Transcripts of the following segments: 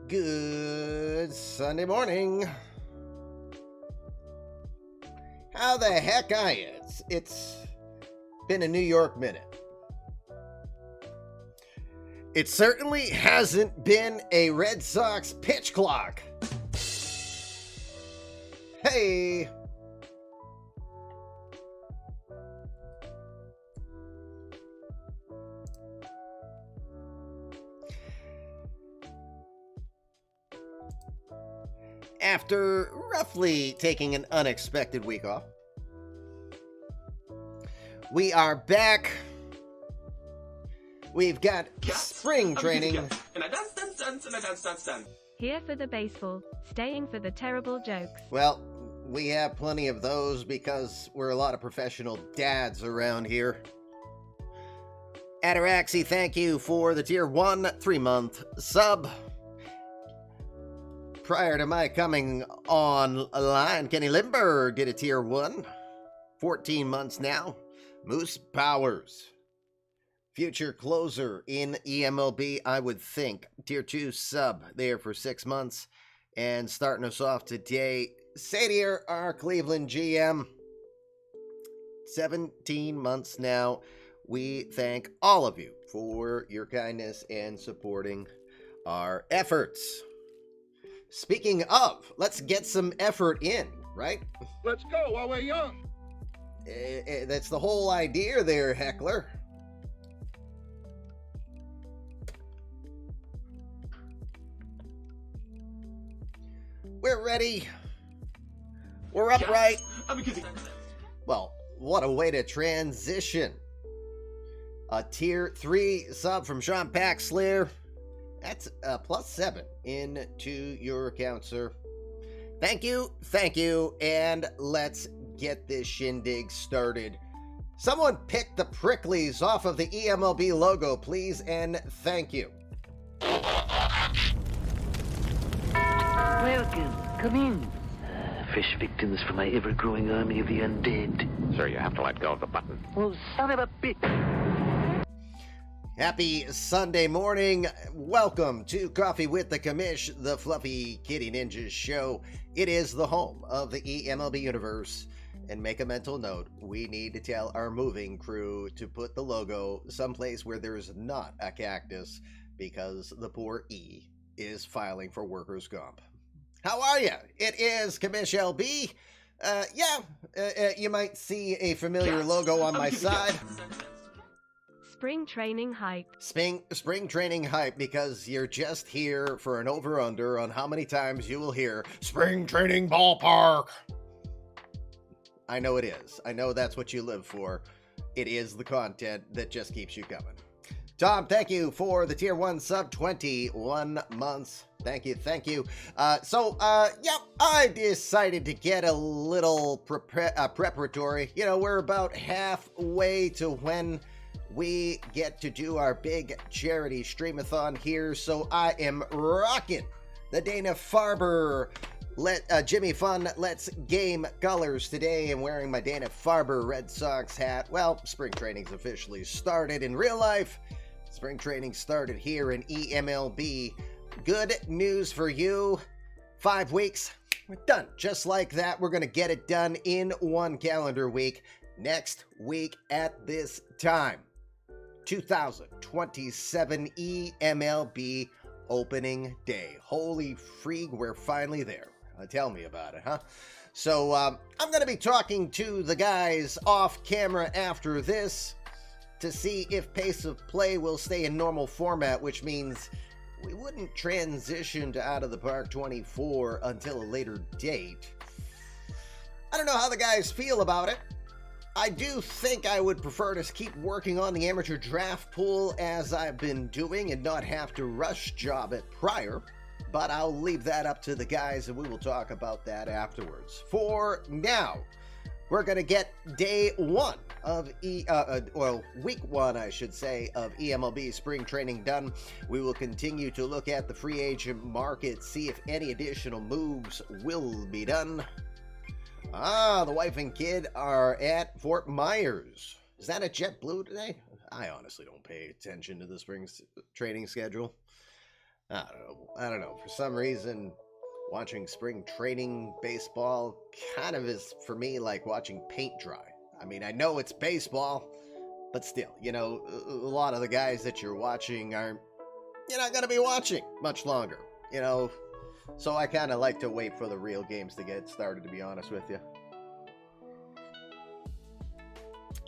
Good Sunday morning. How the heck are you? It's been a New York minute. It certainly hasn't been a Red Sox pitch clock. Hey! After roughly taking an unexpected week off, we are back. We've got spring training. Here for the baseball, staying for the terrible jokes. Well, we have plenty of those because we're a lot of professional dads around here. Ataraxi, thank you for the tier 1 3-month sub. Prior to my coming online, Kenny Lindbergh did a tier 1. 14 months now. Moose Powers. Future closer in eMLB, I would think. Tier 2 sub there for 6 months. And starting us off today, Sadier, our Cleveland GM. 17 months now. We thank all of you for your kindness and supporting our efforts. Speaking of, let's get some effort in, right? Let's go while we're young. That's the whole idea there, Heckler. We're ready. We're upright. Well, what a way to transition. A tier 3 sub from Sean Paxler. That's a +7 into your account, sir. Thank you, and let's get this shindig started. Someone pick the pricklies off of the eMLB logo, please, and thank you. Welcome. Come in. Fresh victims for my ever-growing army of the undead. Sir, you have to let go of the button. Oh, son of a bitch. Happy Sunday morning. Welcome to Coffee with the Commish, the Fluffy Kitty Ninjas show. It is the home of the eMLB universe. And make a mental note, we need to tell our moving crew to put the logo someplace where there's not a cactus because the poor E is filing for workers' comp. How are you? It is Commish LB. You might see a familiar logo on my side. Spring training hype. Spring training hype because you're just here for an over-under on how many times you will hear spring training ballpark. I know it is. I know that's what you live for. It is the content that just keeps you coming. Tom, thank you for the tier 1 sub, 21 months. Thank you. I decided to get a little preparatory. You know, we're about halfway to when we get to do our big charity streamathon here, so I am rocking the Dana-Farber Jimmy Fun Let's Game colors today. I'm wearing my Dana-Farber Red Sox hat. Well, spring training's officially started in real life. Spring training started here in eMLB. Good news for you. 5 weeks, we're done. Just like that, we're going to get it done in 1 calendar week. Next week at this time. 2027 eMLB opening day. Holy freak, we're finally there. Tell me about it, huh? So I'm going to be talking to the guys off camera after this to see if pace of play will stay in normal format, which means we wouldn't transition to Out of the Park 24 until a later date. I don't know how the guys feel about it. I do think I would prefer to keep working on the amateur draft pool as I've been doing and not have to rush job it prior, but I'll leave that up to the guys and we will talk about that afterwards. For now, we're going to get day 1 of week 1, I should say, of eMLB spring training done. We will continue to look at the free agent market, see if any additional moves will be done. The wife and kid are at Fort Myers. Is that a JetBlue today? I honestly don't pay attention to the spring training schedule. I don't know. For some reason, watching spring training baseball kind of is, for me, like watching paint dry. I mean, I know it's baseball, but still, a lot of the guys that you're watching aren't, you're not going to be watching much longer, So I kind of like to wait for the real games to get started, to be honest with you.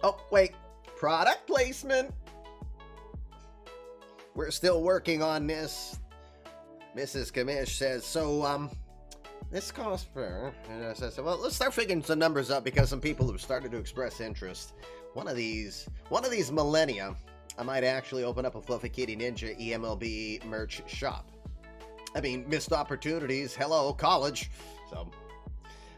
Oh, wait. Product placement. We're still working on this. Mrs. Kamish says, so, this costs for... And I said, well, let's start figuring some numbers up because some people have started to express interest. One of these millennia, I might actually open up a Fluffy Kitty Ninja eMLB merch shop. I mean, missed opportunities. Hello, college. So,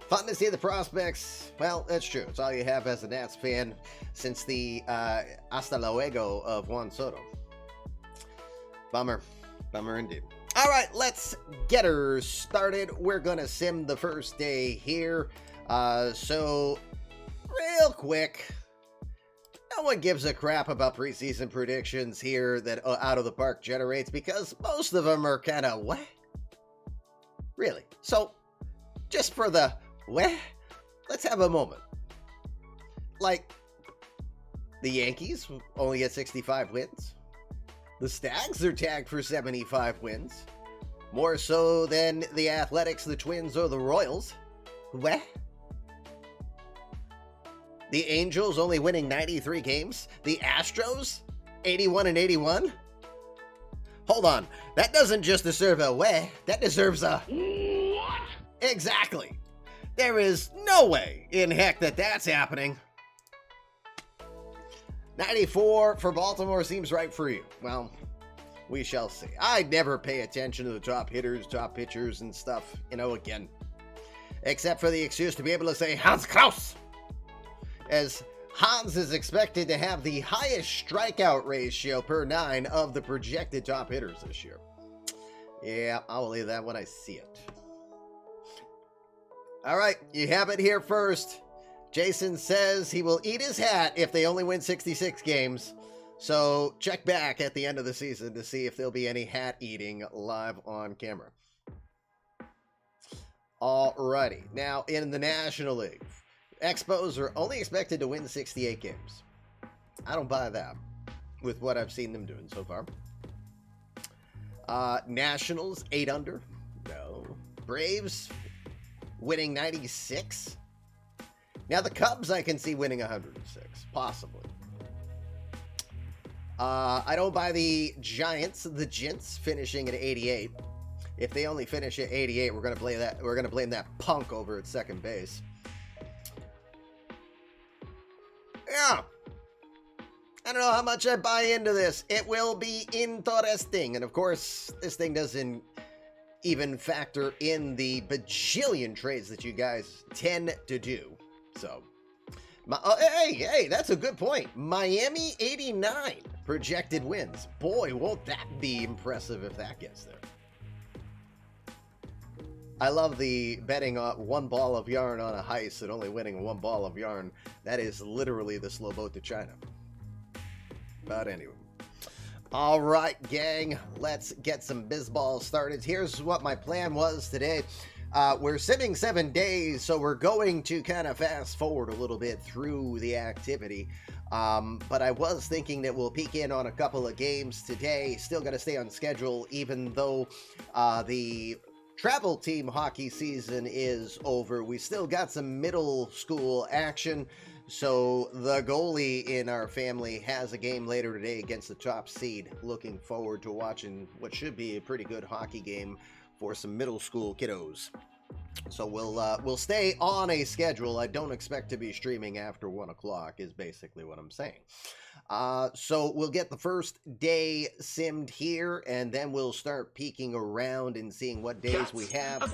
fun to see the prospects. Well, that's true. It's all you have as a Nats fan since the hasta luego of Juan Soto. Bummer. Bummer indeed. All right, let's get her started. We're going to sim the first day here. So, real quick, no one gives a crap about preseason predictions here that Out of the Park generates because most of them are kind of, what? Really? So, just for the, what? Let's have a moment. Like, the Yankees only get 65 wins. The Stags are tagged for 75 wins. More so than the Athletics, the Twins, or the Royals. What? The Angels only winning 93 games? The Astros? 81 and 81? Hold on. That doesn't just deserve a way. That deserves a... What? Exactly. There is no way in heck that that's happening. 94 for Baltimore seems right for you. Well, we shall see. I never pay attention to the top hitters, top pitchers, and stuff, again. Except for the excuse to be able to say Hans Kraus. As Hans is expected to have the highest strikeout ratio per 9 of the projected top hitters this year. Yeah, I'll believe that when I see it. All right, you have it here first. Jason says he will eat his hat if they only win 66 games. So check back at the end of the season to see if there'll be any hat eating live on camera. Alrighty. Now, in the National League, Expos are only expected to win 68 games. I don't buy that with what I've seen them doing so far. Nationals, 8 under. No. Braves, winning 96. Now, the Cubs, I can see winning 106, possibly. I don't buy the Giants, the Gents, finishing at 88. If they only finish at 88, we're gonna blame that punk over at second base. Yeah. I don't know how much I buy into this. It will be interesting. And of course, this thing doesn't even factor in the bajillion trades that you guys tend to do. So, hey, that's a good point. Miami 89 projected wins. Boy, won't that be impressive if that gets there. I love the betting on one ball of yarn on a heist and only winning one ball of yarn. That is literally the slow boat to China. But anyway. All right, gang, let's get some bizballs started. Here's what my plan was today. We're simming 7 days, so we're going to kind of fast forward a little bit through the activity. But I was thinking that we'll peek in on a couple of games today. Still got to stay on schedule, even though the travel team hockey season is over. We still got some middle school action. So the goalie in our family has a game later today against the top seed. Looking forward to watching what should be a pretty good hockey game for some middle school kiddos. So we'll stay on a schedule. I don't expect to be streaming after 1 o'clock is basically what I'm saying. So we'll get the first day simmed here, and then we'll start peeking around and seeing what days we have.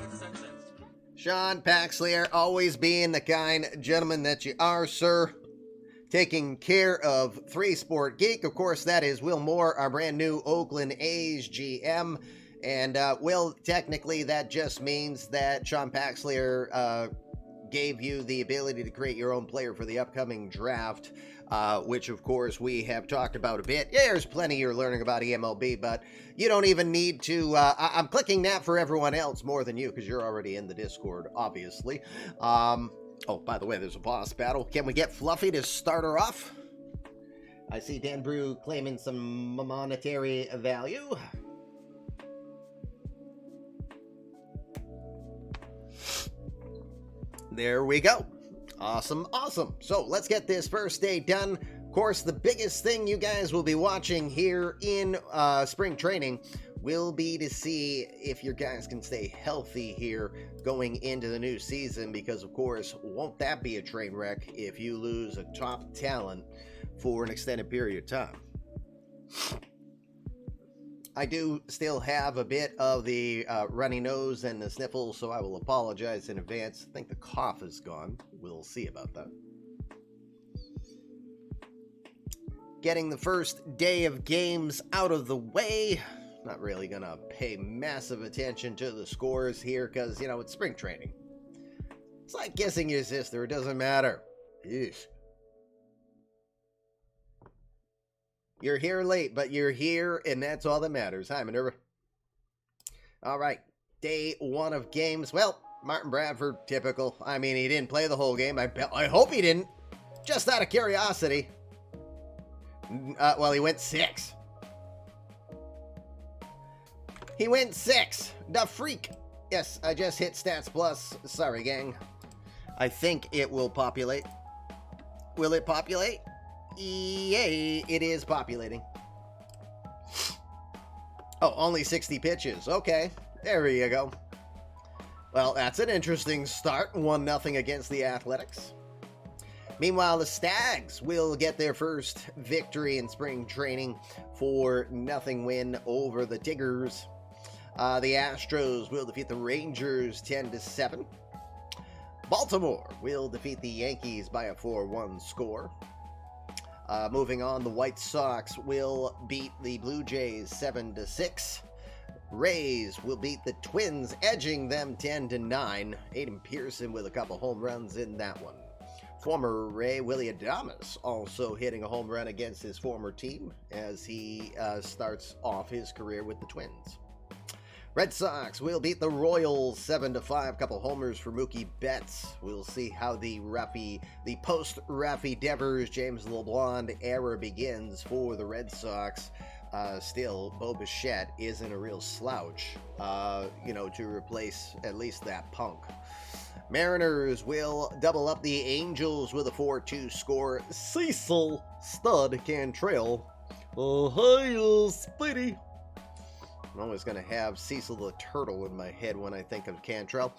Sean Paxlier, always being the kind gentleman that you are, sir. Taking care of 3 Sport Geek. Of course, that is Will Moore, our brand new Oakland A's GM. And, Will, technically that just means that Sean Paxlier gave you the ability to create your own player for the upcoming draft, which of course we have talked about a bit. Yeah, there's plenty you're learning about eMLB, but you don't even need to. I'm clicking that for everyone else more than you because you're already in the Discord, obviously. Oh, by the way, there's a boss battle. Can we get Fluffy to start her off? I see Dan Brew claiming some monetary value. There we go. Awesome, awesome. So let's get this first day done. Of course, the biggest thing you guys will be watching here in spring training will be to see if your guys can stay healthy here going into the new season, because of course, won't that be a train wreck if you lose a top talent for an extended period of time. I do still have a bit of the runny nose and the sniffles, so I will apologize in advance. I think the cough is gone. We'll see about that. Getting the first day of games out of the way. Not really gonna pay massive attention to the scores here because, you know, it's spring training. It's like kissing your sister. It doesn't matter. Eesh. You're here late, but you're here, and that's all that matters. Hi, Minerva. All right, day one of games. Well, Martin Bradford, typical. I mean, he didn't play the whole game. I hope he didn't. Just out of curiosity. Well, he went 6. He went 6. The freak. Yes, I just hit Stats Plus. Sorry, gang. I think it will populate. Will it populate? Yay, it is populating. Oh, only 60 pitches. Okay, there you go. Well, that's an interesting start. 1-0 against the Athletics. Meanwhile, the Stags will get their first victory in spring training, 4-0 win over the Tigers. The Astros will defeat the Rangers 10-7. Baltimore will defeat the Yankees by a 4-1 score. Moving on, the White Sox will beat the Blue Jays 7-6. Rays will beat the Twins, edging them 10-9. Aiden Pearson with a couple home runs in that one. Former Ray Willie Adames also hitting a home run against his former team as he starts off his career with the Twins. Red Sox will beat the Royals 7-5. Couple homers for Mookie Betts. We'll see how the post-Raffy Devers, James LeBlanc era begins for the Red Sox. Still, Bo Bichette isn't a real slouch, to replace at least that punk. Mariners will double up the Angels with a 4-2 score. Cecil Stud Cantrell. Ohio Spidey. I'm always going to have Cecil the Turtle in my head when I think of Cantrell.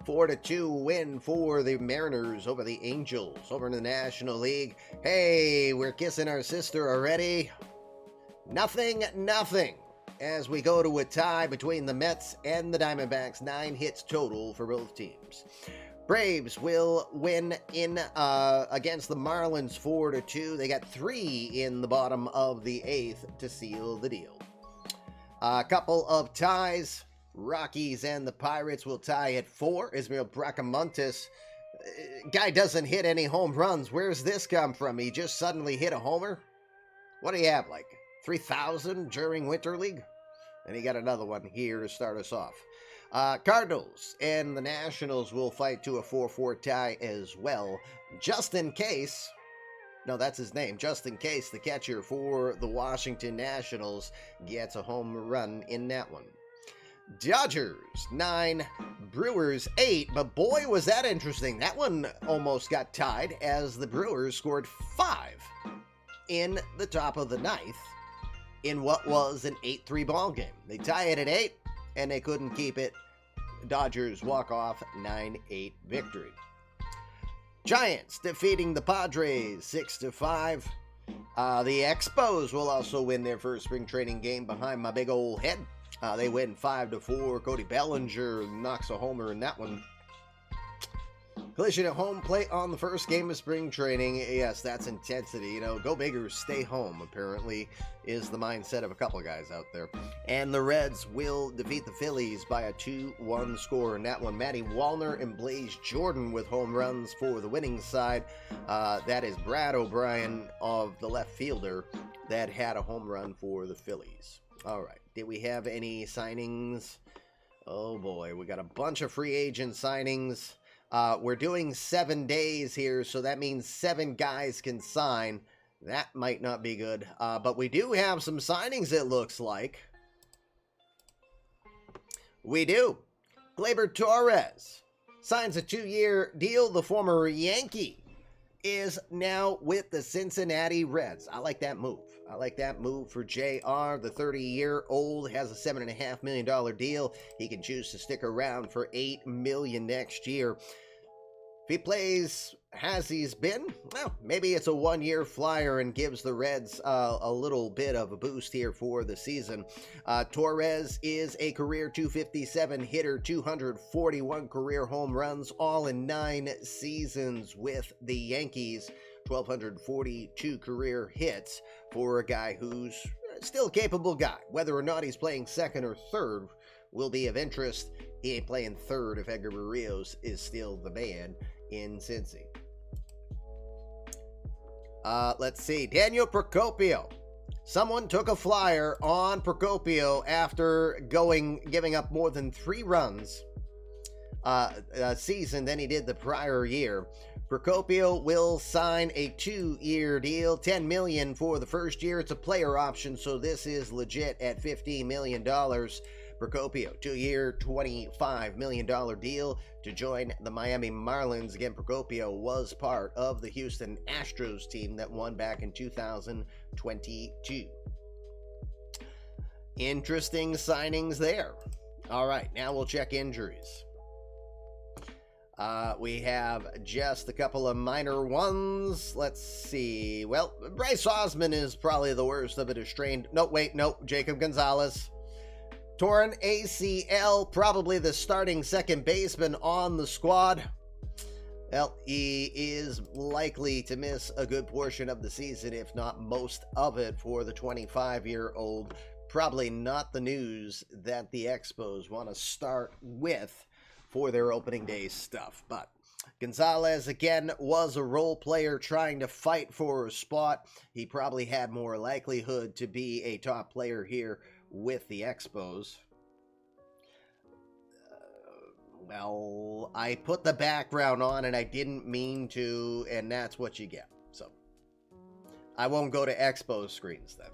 4-2 win for the Mariners over the Angels. Over in the National League. Hey, we're kissing our sister already. Nothing. As we go to a tie between the Mets and the Diamondbacks. 9 hits total for both teams. Braves will win in against the Marlins 4-2. They got 3 in the bottom of the 8th to seal the deal. A couple of ties. Rockies and the Pirates will tie at 4. Ismael Bracamontes, guy doesn't hit any home runs. Where's this come from? He just suddenly hit a homer? What do you have, like 3,000 during Winter League? And he got another one here to start us off. Cardinals and the Nationals will fight to a 4-4 tie as well. Just in case... No, that's his name. Just in case the catcher for the Washington Nationals gets a home run in that one. Dodgers 9, Brewers 8, but boy was that interesting. That one almost got tied as the Brewers scored 5 in the top of the 9th in what was an 8-3 ball game. They tie it at 8 and they couldn't keep it. Dodgers walk off 9-8 victory. Giants defeating the Padres 6-5. The Expos will also win their first spring training game behind my big old head. They win 5-4. Cody Bellinger knocks a homer in that one. Collision at home plate on the first game of spring training. Yes, that's intensity. You know, go big or stay home, apparently, is the mindset of a couple of guys out there. And the Reds will defeat the Phillies by a 2-1 score in that one. Matty Wallner and Blaze Jordan with home runs for the winning side. That is Brad O'Brien of the left fielder that had a home run for the Phillies. All right. Did we have any signings? Oh, boy. We got a bunch of free agent signings. We're doing 7 days here, so that means 7 guys can sign. That might not be good. But we do have some signings, it looks like. We do. Gleyber Torres signs a 2-year deal. The former Yankee is now with the Cincinnati Reds. I like that move. I like that move for JR. The 30-year-old has a $7.5 million deal. He can choose to stick around for $8 million next year. If he plays as he's been, well, maybe it's a 1-year flyer and gives the Reds a little bit of a boost here for the season. Torres is a career .257 hitter, 241 career home runs, all in 9 seasons with the Yankees. 1,242 career hits for a guy who's still a capable guy. Whether or not he's playing second or third will be of interest. He ain't playing third if Edgar Barrios is still the man in Cincy. Let's see. Daniel Procopio. Someone took a flyer on Procopio after giving up more than 3 runs a season than he did the prior year. Procopio will sign a 2-year deal, $10 million for the first year. It's a player option, so this is legit at $15 million. Procopio, 2-year, $25 million deal to join the Miami Marlins. Again, Procopio was part of the Houston Astros team that won back in 2022. Interesting signings there. All right, now we'll check injuries. We have just a couple of minor ones. Let's see. Well, Bryce Osmond is probably the worst of it. Jacob Gonzalez. Torn ACL, probably the starting second baseman on the squad. Well, he is likely to miss a good portion of the season, if not most of it, for the 25-year-old. Probably not the news that the Expos want to start with for their opening day stuff. But Gonzalez, again, was a role player trying to fight for a spot. He probably had more likelihood to be a top player here with the Expos. Well, I put the background on and I didn't mean to, and that's what you get. So, I won't go to Expos screens then.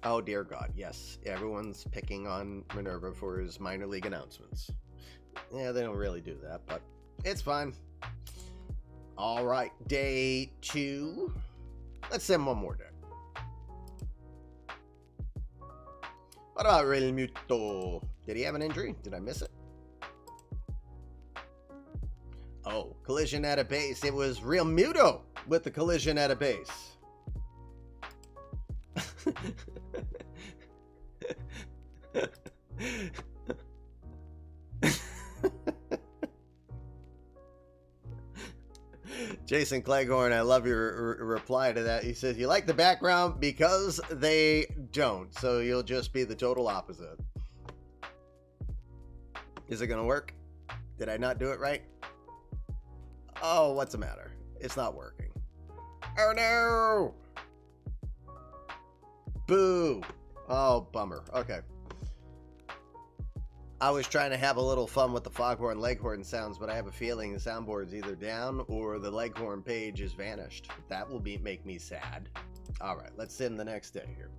Oh, dear God, yes. Everyone's picking on Minerva for his minor league announcements. Yeah, they don't really do that, but it's fine. All right, day 2. Let's send one more day. What about Real Muto? Did he have an injury? Did I miss it? Oh, collision at a base. It was Real Muto with the collision at a base. Jason Cleghorn, I love your reply to that. He says, you like the background because they don't, so you'll just be the total opposite. Is it going to work? Did I not do it right? Oh, what's the matter? It's not working. Oh, no! Boo! Oh, bummer. Okay. I was trying to have a little fun with the Foghorn Leghorn sounds, but I have a feeling the soundboard's either down or the Leghorn page is vanished. That will make me sad. All right, let's send the next day here.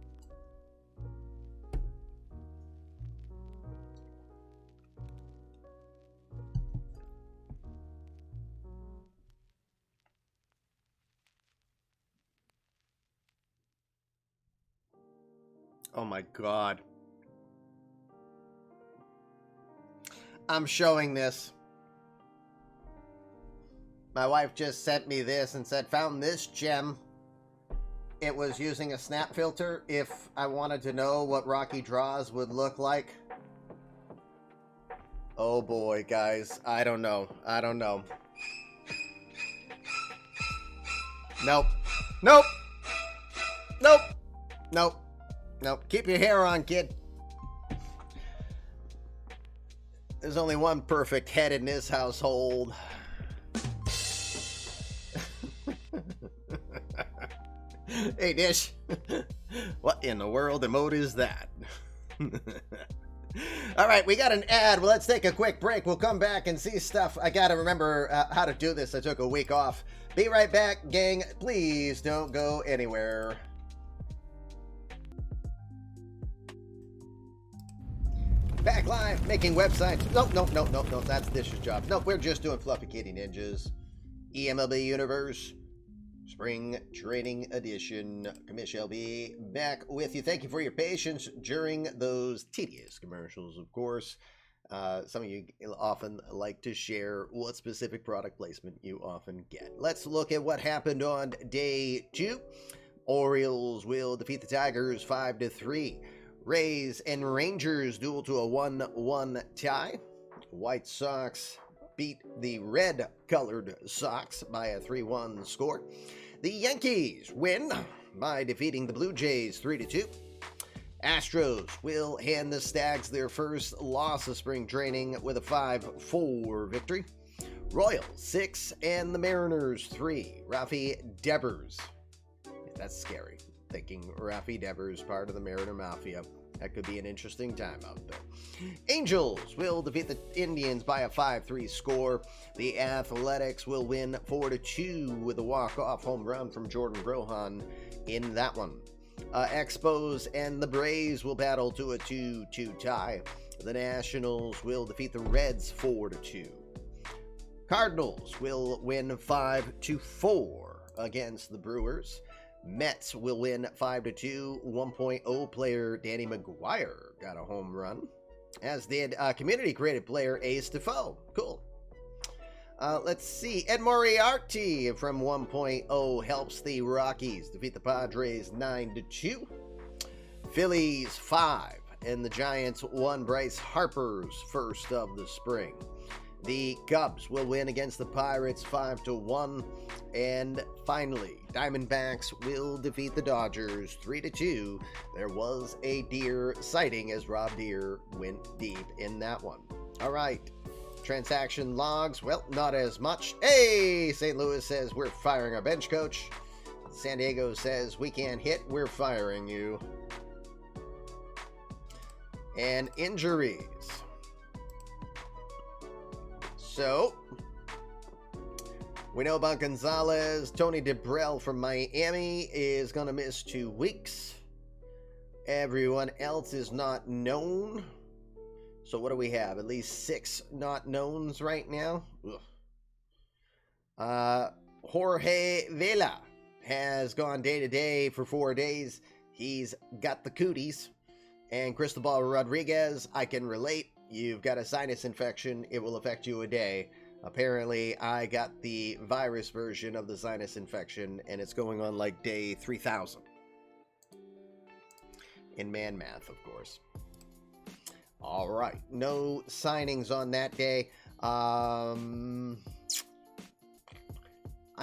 Oh my God. I'm showing this. My wife just sent me this and said, found this gem. It was using a snap filter if I wanted to know what Rocky Draws would look like. Oh boy, guys. I don't know. Nope. Nope. Nope. Nope. Nope. Keep your hair on, kid. There's only one perfect head in this household. Hey, Dish. What in the world of mode is that? All right, we got an ad. Well, let's take a quick break. We'll come back and see stuff. I got to remember how to do this. I took a week off. Be right back, gang. Please don't go anywhere. Back live, making websites. Nope. That's Dish's job. Nope, we're just doing Fluffy Kitty Ninjas. eMLB Universe. Spring Training Edition. Commish LB back with you. Thank you for your patience during those tedious commercials, of course. Some of you often like to share what specific product placement you often get. Let's look at what happened on day 2. Orioles will defeat the Tigers 5-3. Rays and Rangers duel to a 1-1 tie. White Sox beat the red-colored Sox by a 3-1 score. The Yankees win by defeating the Blue Jays 3-2. Astros will hand the Stags their first loss of spring training with a 5-4 victory. Royals 6 and the Mariners 3. Rafi Devers. That's scary. Thinking Rafi Devers part of the Mariner Mafia. That could be an interesting time out there. Angels will defeat the Indians by a 5-3 score. The Athletics will win 4-2 with a walk-off home run from Jordan Brohan in that one. Expos and the Braves will battle to a 2-2 tie. The Nationals will defeat the Reds 4-2. Cardinals will win 5-4 against the Brewers. Mets will win 5-2. 1.0 player Danny McGuire got a home run, as did community-created player Ace Defoe. Cool. Let's see. Ed Moriarty from 1.0 helps the Rockies defeat the Padres 9-2. Phillies 5, and the Giants won Bryce Harper's first of the spring. The Cubs will win against the Pirates 5-1. And finally, Diamondbacks will defeat the Dodgers 3-2. There was a deer sighting as Rob Deere went deep in that one. All right. Transaction logs, well, not as much. Hey, St. Louis says we're firing our bench coach. San Diego says we can't hit, we're firing you. And injuries. So, we know about Gonzalez. Tony DeBrell from Miami is going to miss 2 weeks. Everyone else is not known. So what do we have? At least 6 not knowns right now. Jorge Vela has gone day to day for 4 days. He's got the cooties. And Cristobal Rodriguez, I can relate. You've got a sinus infection. It will affect you a day. Apparently, I got the virus version of the sinus infection, and it's going on like day 3,000. In man math, of course. All right. No signings on that day. I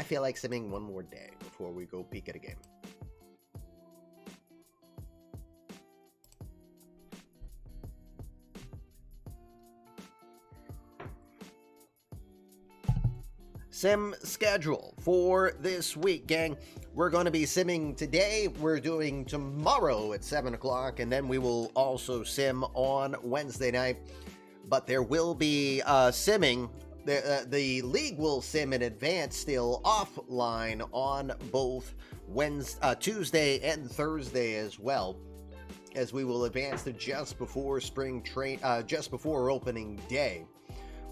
feel like simming one more day before we go peek at a game. Sim schedule for this week, gang. We're going to be simming today. We're doing tomorrow at 7 o'clock, and then we will also sim on Wednesday night. But there will be simming. The league will sim in advance still offline on both Tuesday and Thursday as well, as we will advance to just before just before opening day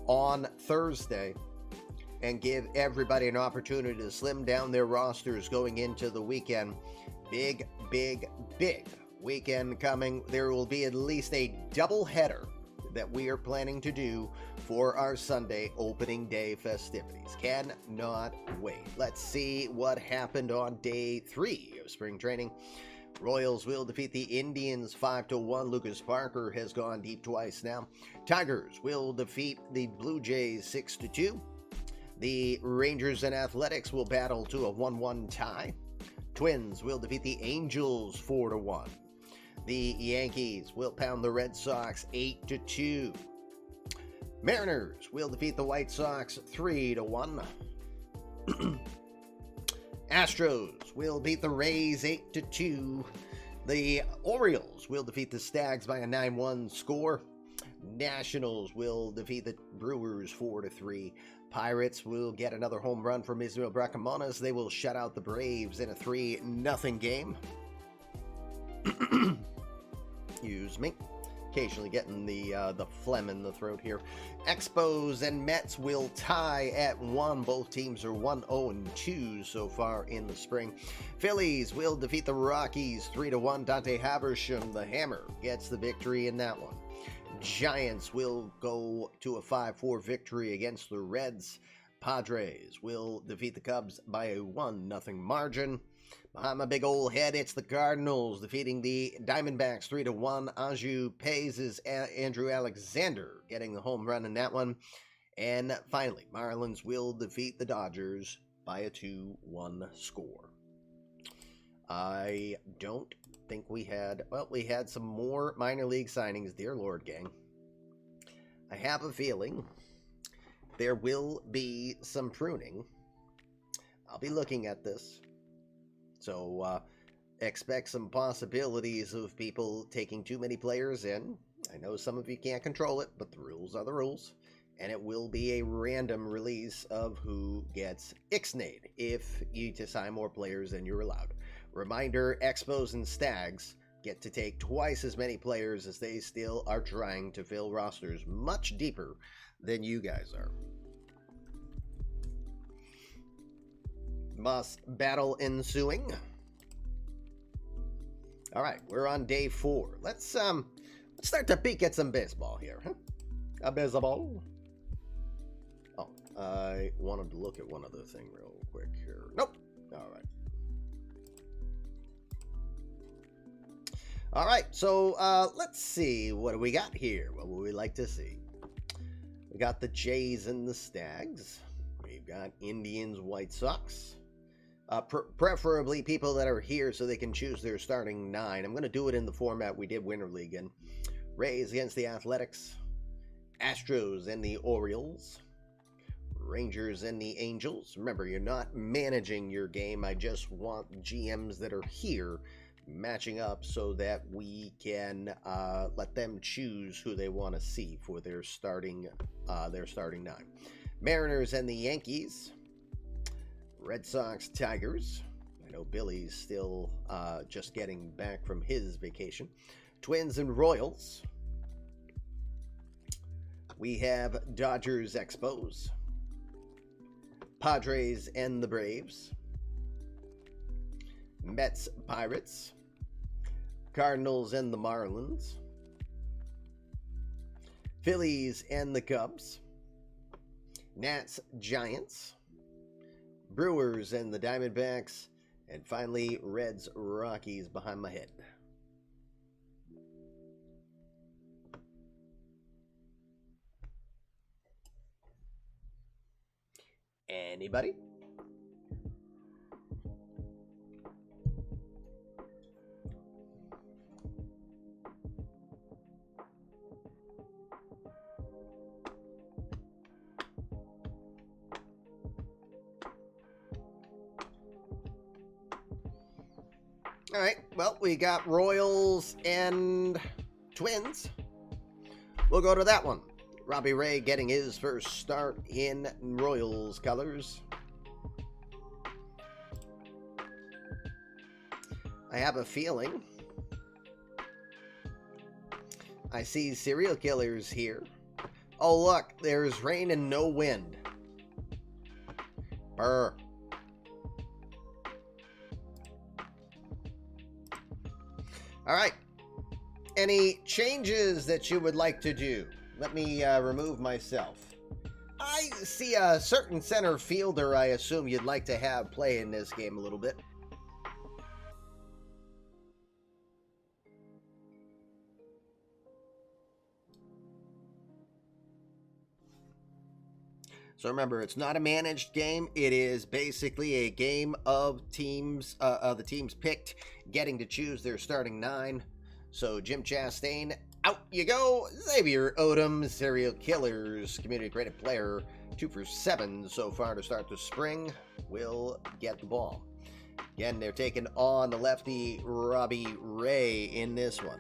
on Thursday, and give everybody an opportunity to slim down their rosters going into the weekend. Big weekend coming. There will be at least a double header that we are planning to do for our Sunday opening day festivities. Cannot wait. Let's see what happened on day 3 of spring training. Royals will defeat the Indians 5-1. Lucas Parker has gone deep twice now. Tigers will defeat the Blue Jays 6-2. The Rangers and Athletics will battle to a 1-1 tie. Twins will defeat the Angels 4-1. The Yankees will pound the Red Sox 8-2. Mariners will defeat the White Sox 3-1. Astros will beat the Rays 8-2. The Orioles will defeat the Stags by a 9-1 score. Nationals will defeat the Brewers 4-3. Pirates will get another home run from Israel Bracamonas. They will shut out the Braves in a 3-0 game. Excuse me. Occasionally getting the phlegm in the throat here. Expos and Mets will tie at 1. Both teams are 1-0-2 so far in the spring. Phillies will defeat the Rockies 3-1. Dante Habersham, the Hammer, gets the victory in that one. Giants will go to a 5-4 victory against the Reds. Padres will defeat the Cubs by a 1-0 margin. Behind my big old head, it's the Cardinals defeating the Diamondbacks 3-1. Aju Pays' Andrew Alexander getting the home run in that one. And finally, Marlins will defeat the Dodgers by a 2-1 score. I don't think we had some more minor league signings, dear Lord gang. I have a feeling there will be some pruning. I'll be looking at this. So expect some possibilities of people taking too many players in. I know some of you can't control it, but the rules are the rules. And it will be a random release of who gets ixnayed if you assign more players than you're allowed. Reminder, Expos and Stags get to take twice as many players as they still are trying to fill rosters much deeper than you guys are. Must battle ensuing. All right, we're on day 4. Let's start to peek at some baseball here, huh? A baseball. Oh, I wanted to look at one other thing real quick here. Nope. All right. All right, so let's see. What do we got here? What would we like to see? We got the Jays and the Stags. We've got Indians, White Sox. Preferably people that are here so they can choose their starting 9. I'm going to do it in the format we did Winter League in. Rays against the Athletics. Astros and the Orioles. Rangers and the Angels. Remember, you're not managing your game. I just want GMs that are here matching up so that we can let them choose who they want to see for their starting 9. Mariners and the Yankees. Red Sox, Tigers. I know Billy's still just getting back from his vacation. Twins and Royals. We have Dodgers, Expos. Padres and the Braves. Mets, Pirates. Cardinals and the Marlins. Phillies and the Cubs. Nats, Giants. Brewers and the Diamondbacks. And finally, Reds, Rockies behind my head. Anybody? All right, well, we got Royals and Twins. We'll go to that one. Robbie Ray getting his first start in Royals colors. I have a feeling I see serial killers here. Oh, look, there's rain and no wind. Brr. All right. Any changes that you would like to do? Let me remove myself. I see a certain center fielder I assume you'd like to have play in this game a little bit. So remember, it's not a managed game. It is basically a game of teams, the teams picked, getting to choose their starting 9. So Jim Chastain, out you go. Xavier Odom, serial killers, community credit player, 2 for 7 so far to start the spring, will get the ball. Again, they're taking on the lefty Robbie Ray in this one.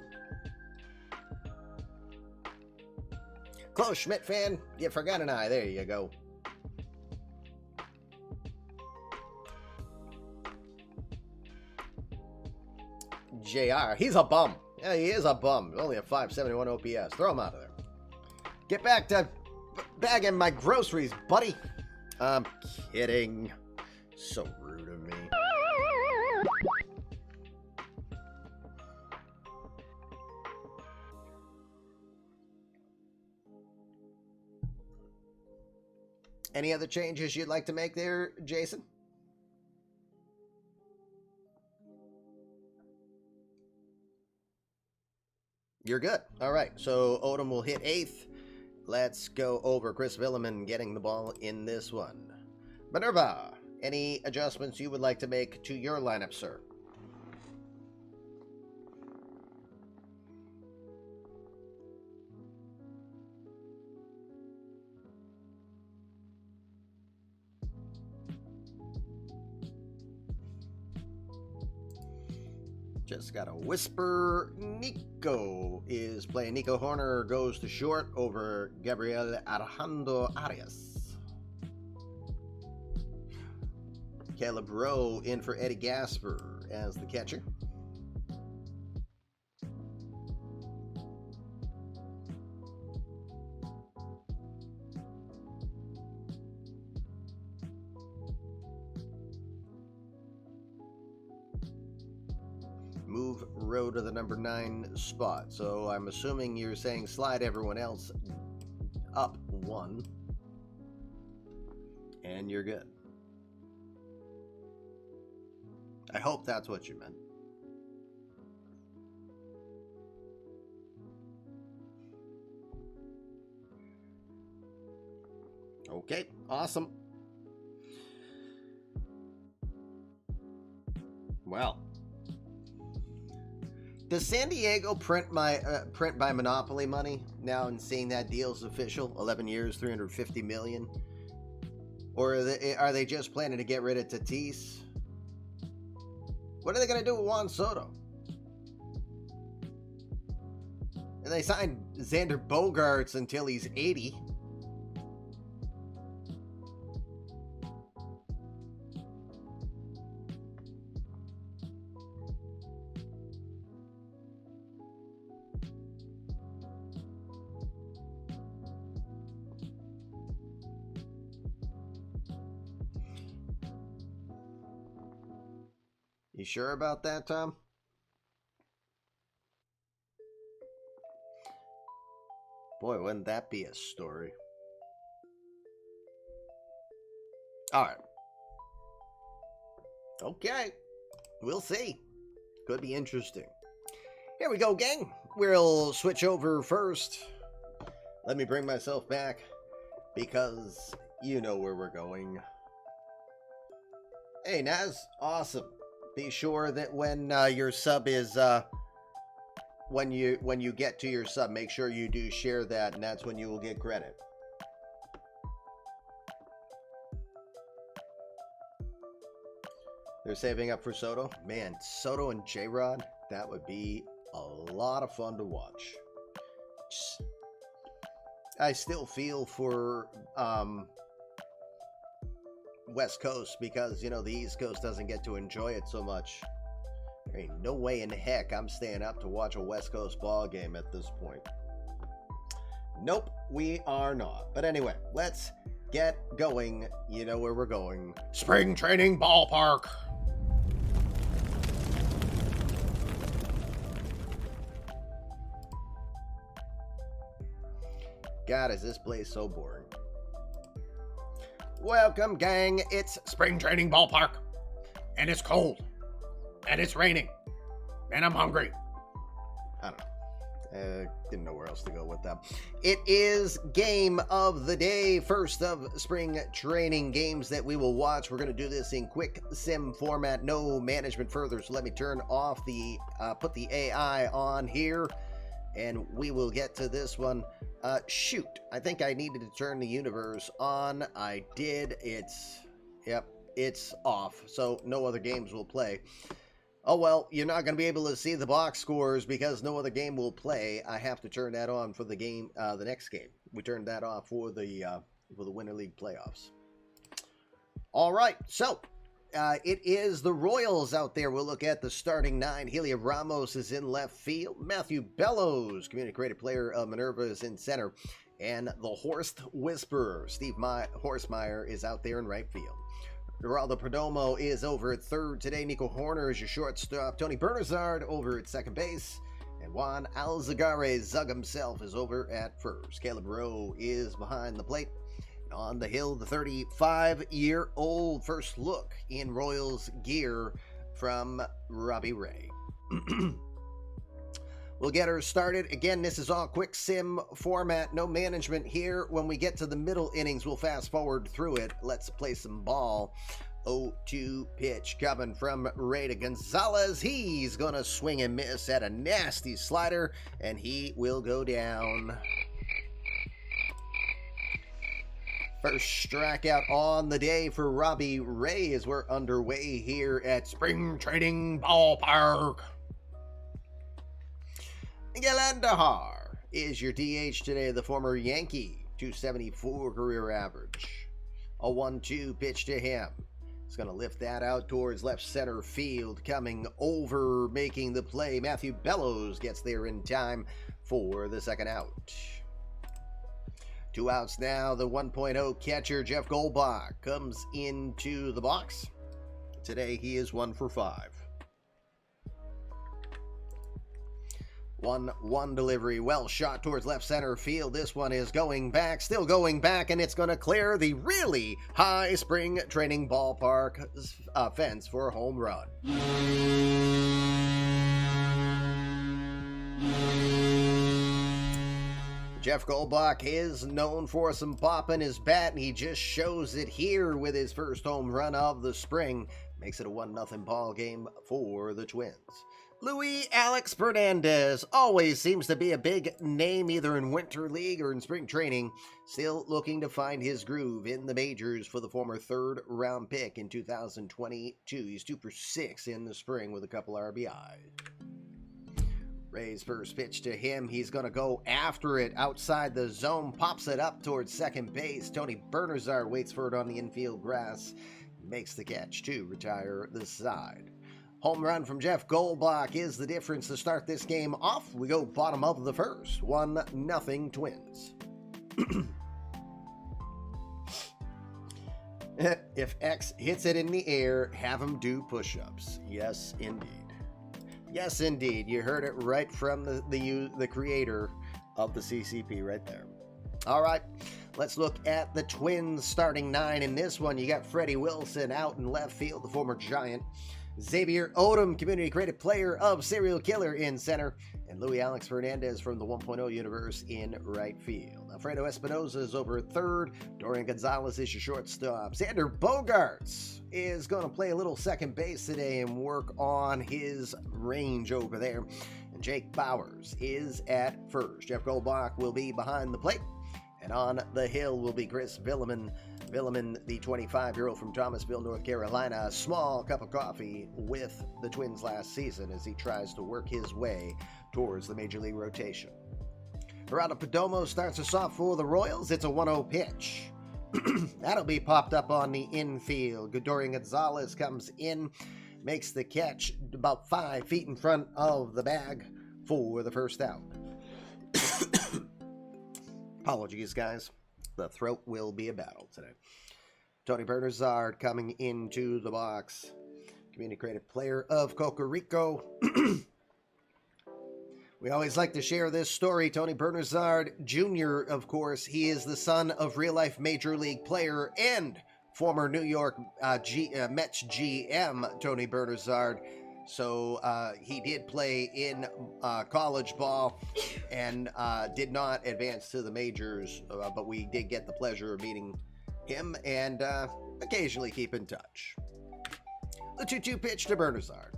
Close Schmidt fan, you forgot an eye. There you go. JR, he's a bum. Yeah, he is a bum. Only a 571 OPS. Throw him out of there. Get back to bagging my groceries, buddy. I'm kidding. So rude of me. Any other changes you'd like to make there, Jason? You're good. All right, so Odom will hit 8th. Let's go over Chris Villeman getting the ball in this one. Minerva, any adjustments you would like to make to your lineup, sir? Just got a whisper. Nico is playing. Nico Horner goes to short over Gabriel Arjando Arias. Caleb Rowe in for Eddie Gasper as the catcher. Move Rowe to the number 9 spot. So I'm assuming you're saying slide everyone else up 1. And you're good. I hope that's what you meant. Okay, awesome. Well, does San Diego print by Monopoly money now and seeing that deal's official? 11 years, $350 million? Or are they just planning to get rid of Tatis? What are they going to do with Juan Soto? And they signed Xander Bogaerts until he's 80. You sure about that, Tom? Boy, wouldn't that be a story? All right. Okay. We'll see. Could be interesting. Here we go, gang. We'll switch over first. Let me bring myself back because you know where we're going. Hey, Naz. Awesome. Be sure that when your sub is when you get to your sub, make sure you do share that, and that's when you will get credit. They're saving up for Soto. Man, Soto and J-Rod, that would be a lot of fun to watch. I still feel for West Coast because, you know, the East Coast doesn't get to enjoy it so much. There ain't no way in heck I'm staying up to watch a West Coast ball game at this point. Nope, we are not. But anyway, let's get going. You know where we're going. Spring training ballpark. God, is this place so boring. Welcome, gang. It's spring training ballpark. And it's cold. And it's raining. And I'm hungry. I don't know. Didn't know where else to go with that. It is game of the day, first of spring training games that we will watch. We're going to do this in quick sim format, no management further. So let me turn off the, put the AI on here, and we will get to this one. Shoot, I think I needed to turn the universe on. I did. It's off. So no other games will play. Oh, well, you're not going to be able to see the box scores because no other game will play. I have to turn that on for the game, the next game. We turned that off for the Winter League playoffs. All right, so it is the Royals out there. We'll look at the starting nine. Helia Ramos is in left field. Matthew Bellows, community creative player of Minerva, is in center. And the Horst Whisperer, Steve Horstmeyer, is out there in right field. Geraldo Perdomo is over at third today. Nico Horner is your shortstop. Tony Bernazard over at second base. And Juan Alzagare Zug himself is over at first. Caleb Rowe is behind the plate. And on the hill, the 35-year-old. First look in Royals gear from Robbie Ray. We'll get her started. Again, this is all quick sim format, no management here. When we get to the middle innings, we'll fast forward through it. Let's play some ball. 0-2 pitch coming from Ray to Gonzalez. He's going to swing and miss at a nasty slider, and he will go down. First strikeout on the day for Robbie Ray as we're underway here at Spring Training Ballpark. Miguel Andujar is your DH today, the former Yankee, 274 career average. A 1-2 pitch to him. He's going to lift that out towards left center field, coming over, making the play. Matthew Bellows gets there in time for the second out. 2 outs now. The 1.0 catcher, Jeff Goldbach, comes into the box. Today he is 1 for 5. 1-1 delivery, well shot towards left center field. This one is going back, still going back, and it's going to clear the really high Spring Training Ballpark fence for a home run. Jeff Goldbach is known for some pop in his bat, and he just shows it here with his first home run of the spring. Makes it a 1-0 ball game for the Twins. Luis Alex Fernandez always seems to be a big name either in Winter League or in spring training. Still looking to find his groove in the majors for the former third-round pick in 2022. He's 2 for 6 in the spring with a couple RBI. Ray's first pitch to him. He's going to go after it outside the zone. Pops it up towards second base. Tony Bernazard waits for it on the infield grass. Makes the catch to retire the side. Home run from Jeff Goldbach is the difference to start this game off. We go bottom of the first. 1-0 Twins. If X hits it in the air, have him do push-ups. Yes, indeed. Yes, indeed. You heard it right from the creator of the CCP right there. All right, let's look at the Twins starting 9. In this one, you got Freddie Wilson out in left field, the former Giant. Xavier Odom, community creative player of Serial Killer, in center. And Luis Alex Fernandez from the 1.0 universe in right field. Alfredo Espinoza is over at third. Dorian Gonzalez is your shortstop. Xander Bogaerts is going to play a little second base today and work on his range over there. And Jake Bowers is at first. Jeff Goldbach will be behind the plate. And on the hill will be Chris Villeman. Villeman, the 25-year-old from Thomasville, North Carolina. A small cup of coffee with the Twins last season as he tries to work his way towards the Major League rotation. Geraldo Perdomo starts us off for the Royals. It's a 1-0 pitch. That'll be popped up on the infield. Dorian Gonzalez comes in, makes the catch about 5 feet in front of the bag for the first out. Apologies, guys. The throat will be a battle today. Tony Bernazard coming into the box. Community creative player of Costa Rica. We always like to share this story. Tony Bernazard Jr., of course, he is the son of real-life Major League player and former New York Mets GM Tony Bernazard. So he did play in college ball and did not advance to the majors, but we did get the pleasure of meeting him and occasionally keep in touch. The 2-2 pitch to Bernazard.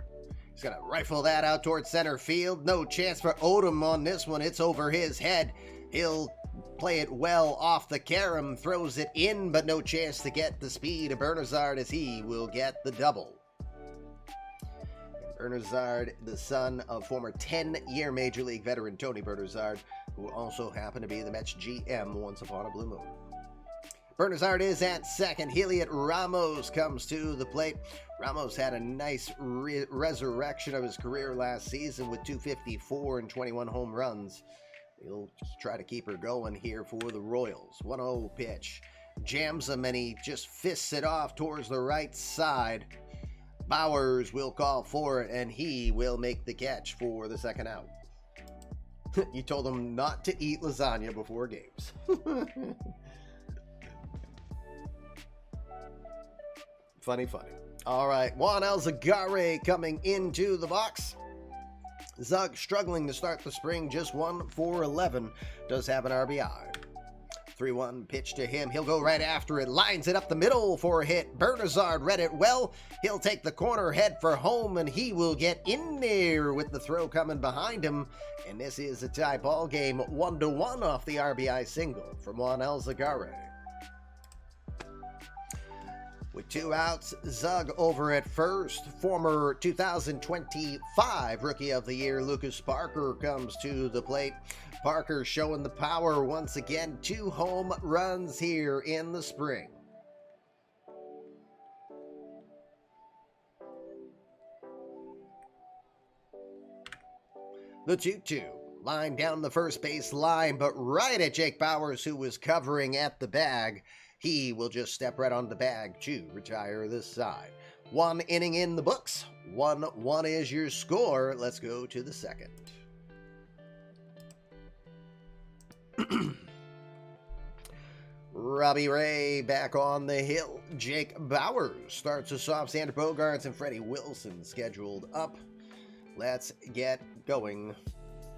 He's going to rifle that out towards center field. No chance for Odom on this one. It's over his head. He'll play it well off the carom, throws it in, but no chance to get the speed of Bernazard as he will get the double. Bernazard, the son of former 10-year Major League veteran Tony Bernazard, who also happened to be the Mets GM once upon a blue moon. Bernazard is at second. Heliot Ramos comes to the plate. Ramos had a nice resurrection of his career last season with 254 and 21 home runs. He'll try to keep her going here for the Royals. 1-0 pitch. Jams him and he just fists it off towards the right side. Bowers will call for it and he will make the catch for the second out. You told him not to eat lasagna before games. Funny. All right, Juan Alzagare coming into the box. Zug struggling to start the spring, just 1 for 11. Does have an RBI. 3-1 pitch to him. He'll go right after it. Lines it up the middle for a hit. Bernazard read it well. He'll take the corner, head for home, and he will get in there with the throw coming behind him. And this is a tie ball game, 1-1 off the RBI single from Juan Alzagare. With 2 outs, Zug over at first. Former 2025 Rookie of the Year Lucas Parker comes to the plate. Parker showing the power once again. 2 home runs here in the spring. The 2-2. Line down the first base line, but right at Jake Bowers, who was covering at the bag. He will just step right on the bag to retire this side. 1 inning in the books. 1-1 is your score. Let's go to the second. Robbie Ray back on the hill. Jake Bowers starts us off. Xander Bogaerts and Freddie Wilson scheduled up. Let's get going.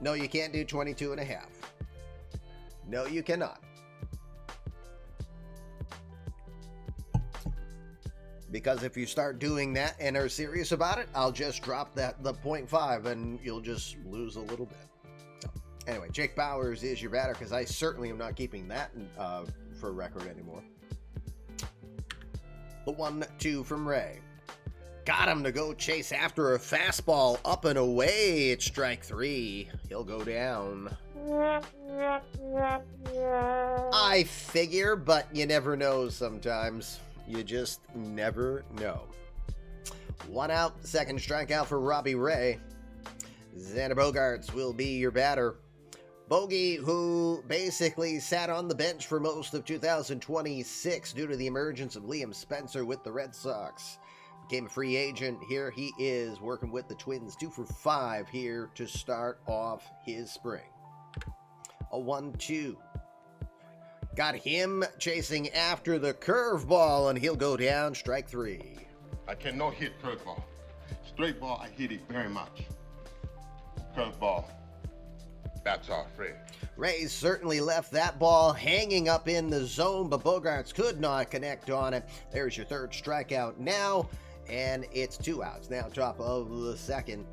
No, you can't do 22.5. No, you cannot. Because if you start doing that and are serious about it, I'll just drop the 0.5 and you'll just lose a little bit. So, anyway, Jake Bowers is your batter because I certainly am not keeping that for record anymore. The 1-2 from Ray. Got him to go chase after a fastball up and away. It's strike 3. He'll go down. I figure, but you never know sometimes. You just never know. 1 out, second strikeout for Robbie Ray. Xander Bogaerts will be your batter. Bogey, who basically sat on the bench for most of 2026 due to the emergence of Liam Spencer with the Red Sox. Became a free agent. Here he is working with the Twins. 2 for 5 here to start off his spring. A 1-2. Got him chasing after the curveball, and he'll go down, strike 3. I cannot hit curveball. Straight ball, I hit it very much. Curveball, that's our friend. Rays certainly left that ball hanging up in the zone, but Bogaerts could not connect on it. There's your third strikeout now, and it's 2 outs. Now top of the second.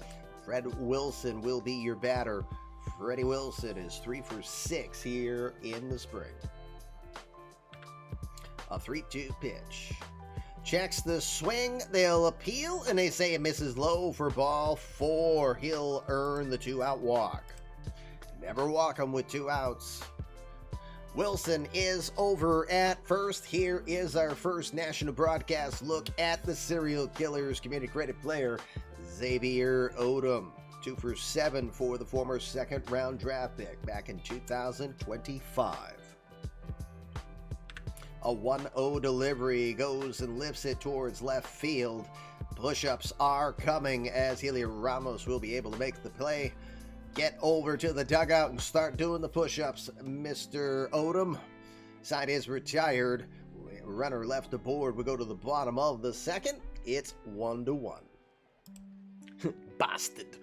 Fred Wilson will be your batter. Freddie Wilson is 3 for 6 here in the spring. A 3-2 pitch. Checks the swing. They'll appeal, and they say it misses low for ball 4. He'll earn the 2-out walk. Never walk him with 2 outs. Wilson is over at first. Here is our first national broadcast look at the serial killer's community credit player, Xavier Odom. 2 for 7 for the former second-round draft pick back in 2025. A 1-0 delivery goes and lifts it towards left field. Push-ups are coming as Heliot Ramos will be able to make the play. Get over to the dugout and start doing the push-ups, Mr. Odom. Side is retired. Runner left aboard. We go to the bottom of the second. It's 1-1. Bastard.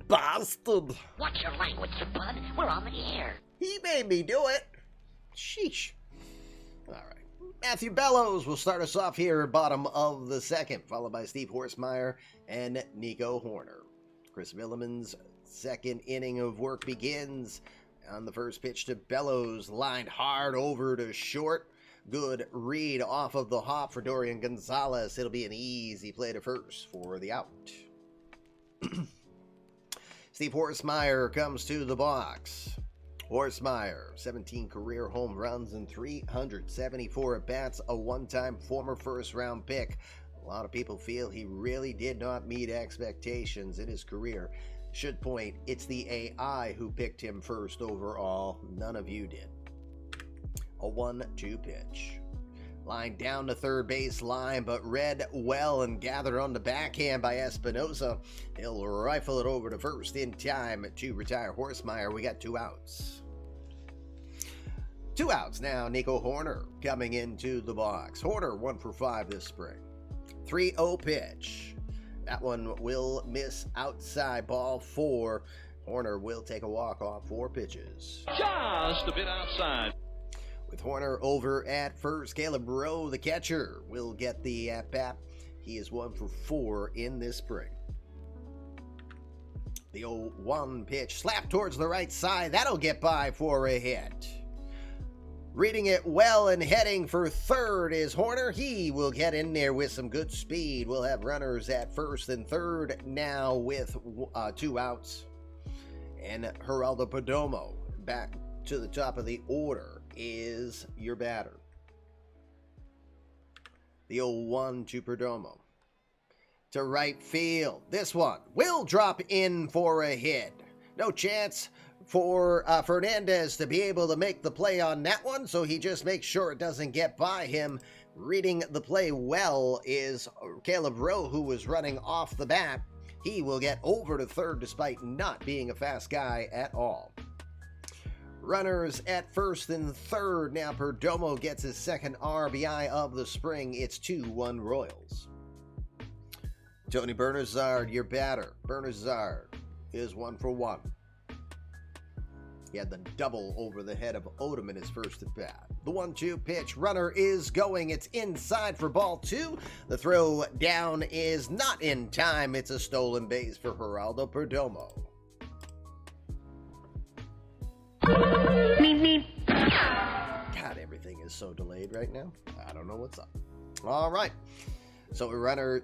Bastard. Watch your language, you bud. We're on the air. He made me do it. Sheesh. All right. Matthew Bellows will start us off here, bottom of the second, followed by Steve Horsemeyer and Nico Horner. Chris Milliman's second inning of work begins on the first pitch to Bellows, lined hard over to short. Good read off of the hop for Dorian Gonzalez. It'll be an easy play to first for the out. Steve Horsemeyer comes to the box. Horsemeyer, 17 career home runs and 374 at-bats, a one-time former first-round pick. A lot of people feel he really did not meet expectations in his career. Should point, it's the AI who picked him first overall. None of you did. A 1-2 pitch. Line down to third base line, but read well and gathered on the backhand by Espinosa. He'll rifle it over to first in time to retire Horsemeyer. We got 2 outs. 2 outs now. Nico Horner coming into the box. Horner 1 for 5 this spring. 3-0 pitch. That one will miss outside, ball 4. Horner will take a walk off 4 pitches. Just a bit outside. With Horner over at first, Caleb Rowe, the catcher, will get the at-bat. He is 1 for 4 in this spring. The 0-1 pitch, slapped towards the right side. That'll get by for a hit. Reading it well and heading for third is Horner. He will get in there with some good speed. We'll have runners at first and third now with 2 outs. And Geraldo Perdomo back to the top of the order is your batter. The 0-1 to Perdomo. To right field. This one will drop in for a hit. No chance for Fernandez to be able to make the play on that one, so he just makes sure it doesn't get by him. Reading the play well is Caleb Rowe, who was running off the bat. He will get over to third despite not being a fast guy at all. Runners at first and third. Now Perdomo gets his second RBI of the spring. It's 2-1 Royals. Tony Bernazard, your batter. Bernazard is 1 for 1. He had the double over the head of Odom in his first at bat. The 1-2 pitch. Runner is going. It's inside for ball 2. The throw down is not in time. It's a stolen base for Geraldo Perdomo. God, everything is so delayed right now. I don't know what's up. All right. So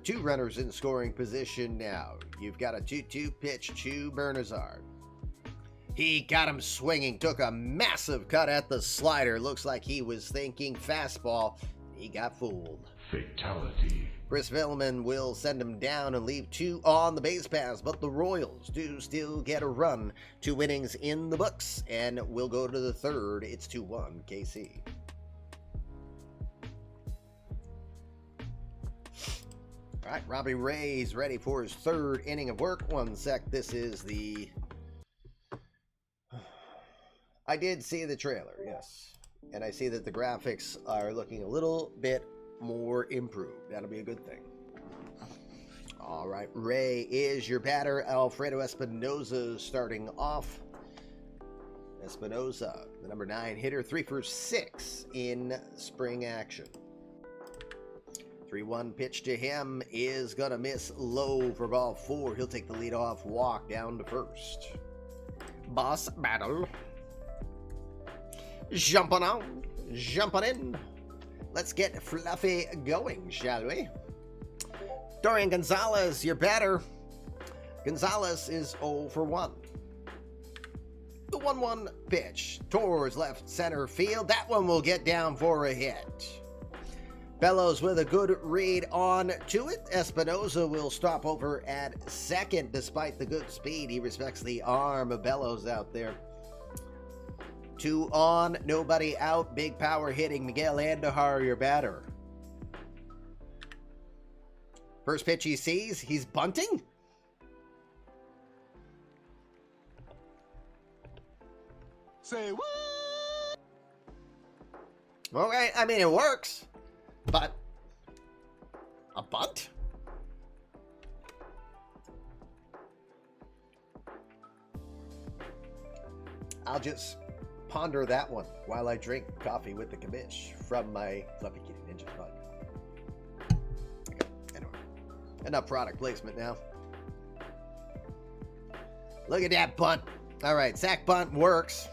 two runners in scoring position now. You've got a 2-2 pitch to Bernazard. He got him swinging, took a massive cut at the slider. Looks like he was thinking fastball. He got fooled. Fatality. Chris Villman will send him down and leave 2 on the base paths, but the Royals do still get a run. 2 innings in the books, and we'll go to the third. It's 2-1 KC. All right, Robbie Ray's ready for his third inning of work. 1 sec. This is the... I did see the trailer, yes. And I see that the graphics are looking a little bit more improved. That'll be a good thing. All right, Ray is your batter. Alfredo Espinosa starting off. Espinosa, the number 9 hitter, 3 for 6 in spring action. 3-1 pitch to him is going to miss low for ball 4. He'll take the leadoff walk down to first. Boss battle. Jumping out, jumping in. Let's get Fluffy going, shall we? Dorian Gonzalez, your batter. Gonzalez is 0 for 1. The 1-1 pitch towards left center field. That one will get down for a hit. Bellows with a good read on to it. Espinosa will stop over at second despite the good speed. He respects the arm of Bellows out there. 2 on, nobody out. Big power hitting. Miguel Andujar, your batter. First pitch he sees, he's bunting? Say what? Okay, I mean, it works. But a bunt? I'll just ponder that one while I drink coffee with the commish from my Fluffy Kitty Ninja mug. Okay, anyway, enough product placement now. Look at that bunt. All right, sack bunt works.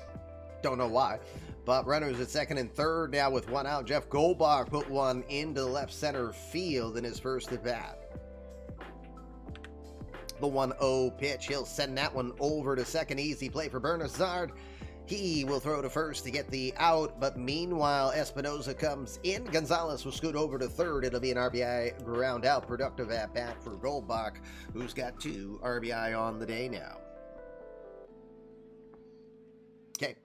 Don't know why. But runners at second and third now with one out. Jeff Goldbach put one into left center field in his first at bat. The 1-0 pitch. He'll send that one over to second. Easy play for Bernazard. He will throw to first to get the out. But meanwhile, Espinosa comes in. Gonzalez will scoot over to third. It'll be an RBI ground out. Productive at bat for Goldbach, who's got 2 RBI on the day now. Okay.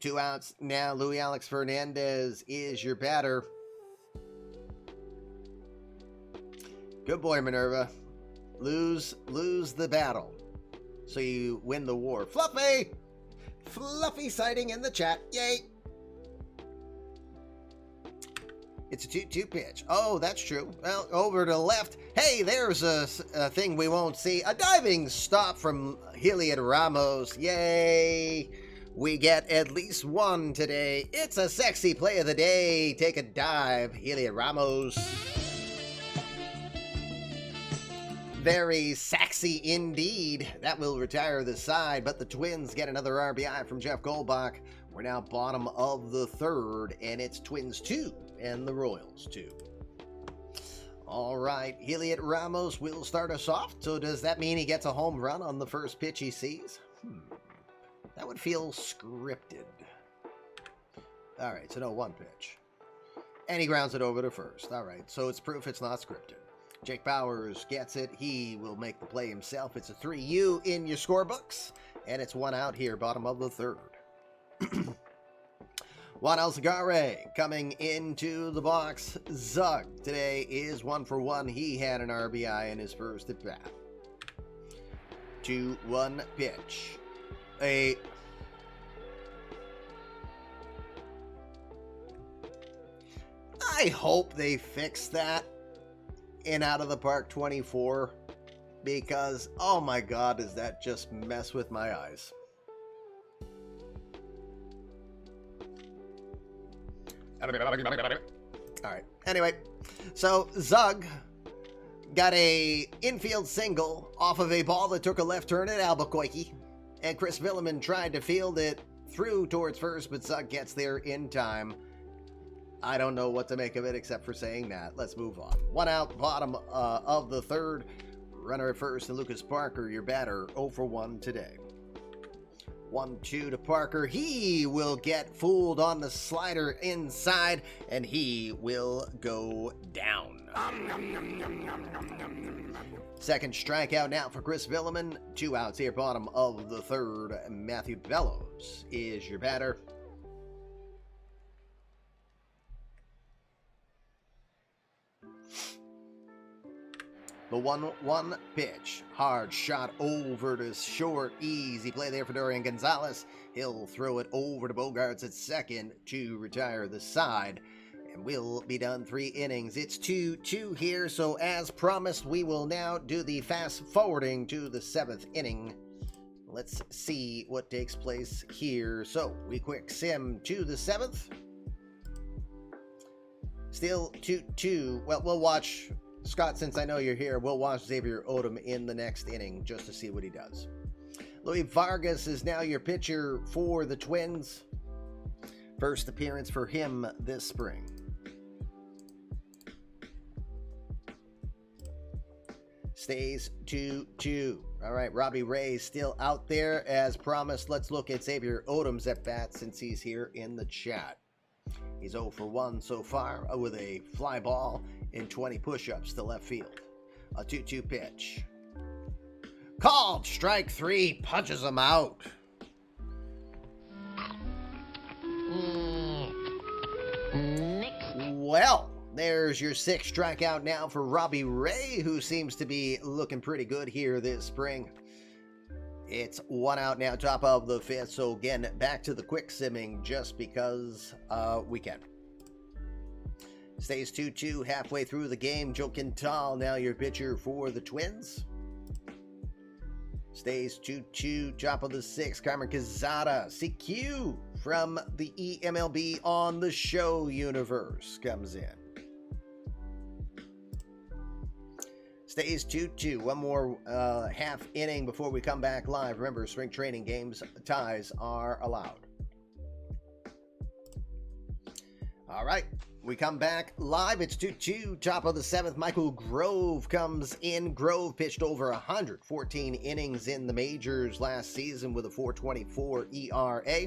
2 outs now. Luis Alex Fernandez is your batter. Good boy, Minerva. Lose the battle, so you win the war. Fluffy sighting in the chat. Yay! It's a 2-2 pitch. Oh, that's true. Well, over to the left. Hey, there's a thing we won't see. A diving stop from Heliot Ramos. Yay! We get at least one today. It's a sexy play of the day. Take a dive, Heliot Ramos. Very sexy indeed. That will retire the side, but the Twins get another RBI from Jeff Goldbach. We're now bottom of the third, and it's Twins 2 and the Royals 2. All right, Heliot Ramos will start us off. So does that mean he gets a home run on the first pitch he sees? That would feel scripted. All right, so no 1 pitch. And he grounds it over to first. All right, so it's proof it's not scripted. Jake Bowers gets it. He will make the play himself. It's a 3-U in your scorebooks. And it's 1 out here, bottom of the third. Juan Alzagare coming into the box. Zug today is 1 for 1. He had an RBI in his first at bat. 2-1 pitch. I hope they fix that in Out of the Park 24, because oh my god, does that just mess with my eyes. Alright, anyway, so Zug got a infield single off of a ball that took a left turn at Albuquerque, and Chris Villeman tried to field it through towards first, but Zug gets there in time. I don't know what to make of it except for saying that. Let's move on. 1 out, bottom of the third. Runner at first and Lucas Parker, your batter, 0 for 1 today. 1-2 to Parker. He will get fooled on the slider inside, and he will go down. Second strikeout now for Chris Villeman. 2 outs here, bottom of the third. Matthew Bellows is your batter. The 1-1 pitch. Hard shot over to short. Easy play there for Dorian Gonzalez. He'll throw it over to Bogarts at second to retire the side. And we'll be done 3 innings. It's 2-2 here. So as promised, we will now do the fast forwarding to the 7th inning. Let's see what takes place here. So we quick sim to the 7th. Still 2-2. Well, we'll watch... Scott, since I know you're here, we'll watch Xavier Odom in the next inning just to see what he does. Louis Vargas is now your pitcher for the Twins. First appearance for him this spring. Stays 2-2. All right, Robbie Ray still out there as promised. Let's look at Xavier Odom's at-bat since he's here in the chat. He's 0 for 1 so far with a fly ball and 20 push-ups to left field. A 2-2 pitch. Called strike 3, punches him out. Well, there's your 6th strikeout now for Robbie Ray, who seems to be looking pretty good here this spring. It's 1 out now, top of the 5th. So again, back to the quick simming just because we can. Stays 2-2 halfway through the game. Joe Quintal now your pitcher for the Twins. Stays 2-2, top of the 6th. Carmen Quezada, CQ from the eMLB on the show universe comes in. Stays 2-2. One more half inning before we come back live. Remember, spring training games ties are allowed. All right, we come back live. It's 2-2, top of the 7th. Michael Grove comes in. Grove pitched over 114 innings in the majors last season with a 4.24 ERA.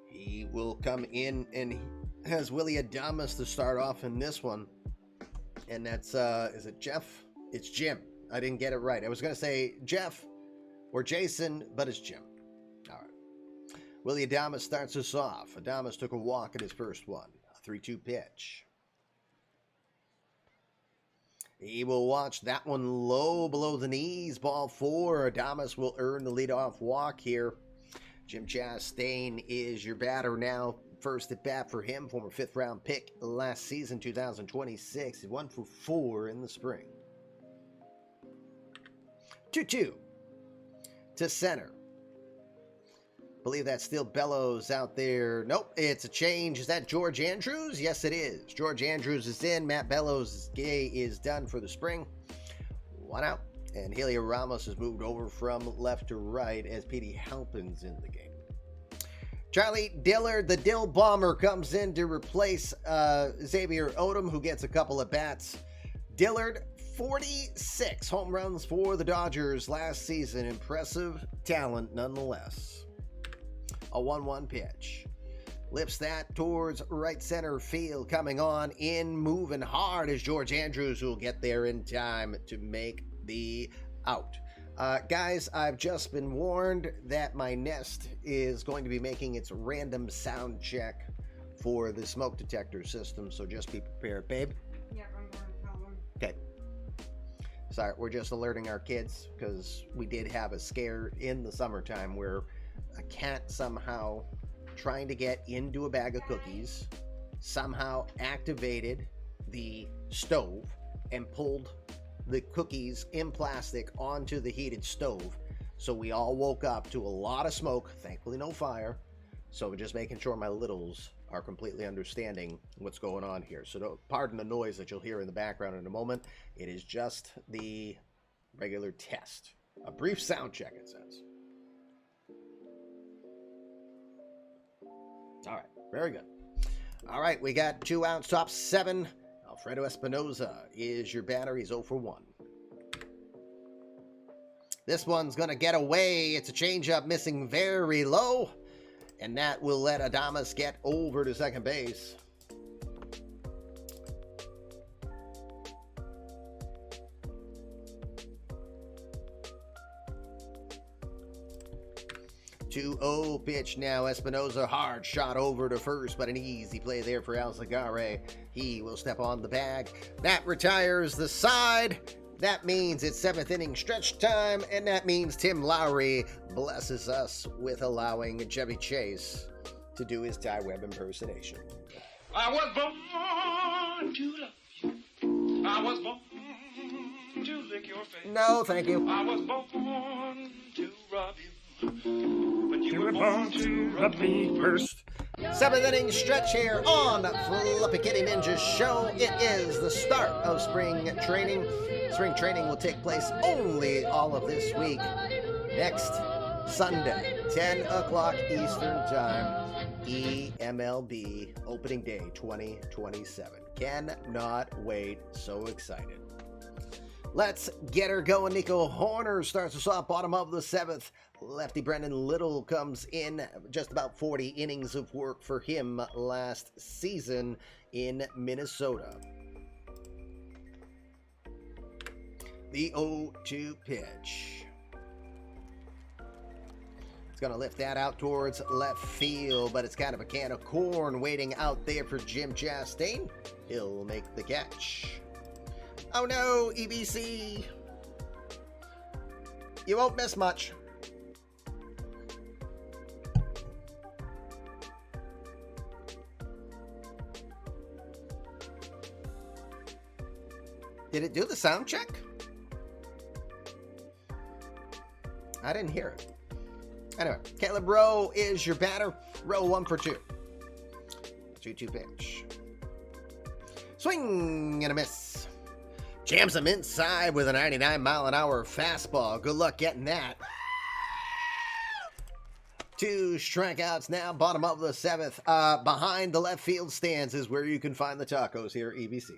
He will come in and has Willie Adames to start off in this one. And that's, is it Jeff? It's Jim. I didn't get it right. I was going to say Jeff or Jason, but it's Jim. All right. Willie Adames starts us off. Adames took a walk in his first one. 3-2 pitch. He will watch that one low below the knees. Ball 4. Adames will earn the leadoff walk here. Jim Chastain is your batter now. First at bat for him. Former 5th round pick last season, 2026. He 1 for 4 in the spring. 2-2 to center. Believe that's still Bellows out there. Nope, it's a change. Is that George Andrews? Yes, it is. George Andrews is in. Matt Bellows' day is done for the spring. 1 out. And Helio Ramos has moved over from left to right as Petey Halpin's in the game. Charlie Dillard, the Dill Bomber, comes in to replace Xavier Odom, who gets a couple of bats. Dillard, 46 home runs for the Dodgers last season. Impressive talent nonetheless. A 1-1 pitch. Lifts that towards right center field. Coming on in, moving hard is George Andrews, who will get there in time to make the out. Guys, I've just been warned that my Nest is going to be making its random sound check for the smoke detector system, so just be prepared, babe. Yeah, I'm going to tell them. Okay. Sorry, we're just alerting our kids because we did have a scare in the summertime where a cat somehow trying to get into a bag of cookies somehow activated the stove and pulled the cookies in plastic onto the heated stove. So we all woke up to a lot of smoke, thankfully no fire. So we're just making sure my littles are completely understanding what's going on here. So don't pardon the noise that you'll hear in the background in a moment. It is just the regular test. A brief sound check, it says. All right, very good. All right, we got 2 outs, top 7. Alfredo Espinoza is your batter. He's 0 for 1. This one's going to get away. It's a changeup missing very low, and that will let Adames get over to second base. Two 2-0 pitch now. Espinoza, hard shot over to first, but an easy play there for Alzagare. He will step on the bag. That retires the side. That means it's 7th inning stretch time, and that means Tim Lowry blesses us with allowing Chevy Chase to do his Ty Webb impersonation. I was born to love you. I was born to lick your face. No, thank you. I was born to rub you. But you were born to rub me first. 7th inning stretch here on Flippy Kitty Ninja Show. It is the start of spring training. Spring training will take place only all of this week. Next Sunday, 10 o'clock Eastern Time, eMLB opening day 2027. Cannot wait. So excited. Let's get her going. Nico Horner starts us off bottom of the 7th. Lefty Brendan Little comes in, just about 40 innings of work for him last season in Minnesota. The 0-2 pitch. It's going to lift that out towards left field, but it's kind of a can of corn waiting out there for Jim Chastain. He'll make the catch. Oh no, EBC. You won't miss much. Did it do the sound check? I didn't hear it. Anyway, Caleb Rowe is your batter. Rowe 1 for 2. 2-2 pitch. Swing and a miss. Jams him inside with a 99-mile-an-hour fastball. Good luck getting that. 2 strikeouts now, bottom of the 7th. Behind the left field stands is where you can find the tacos here at EBC.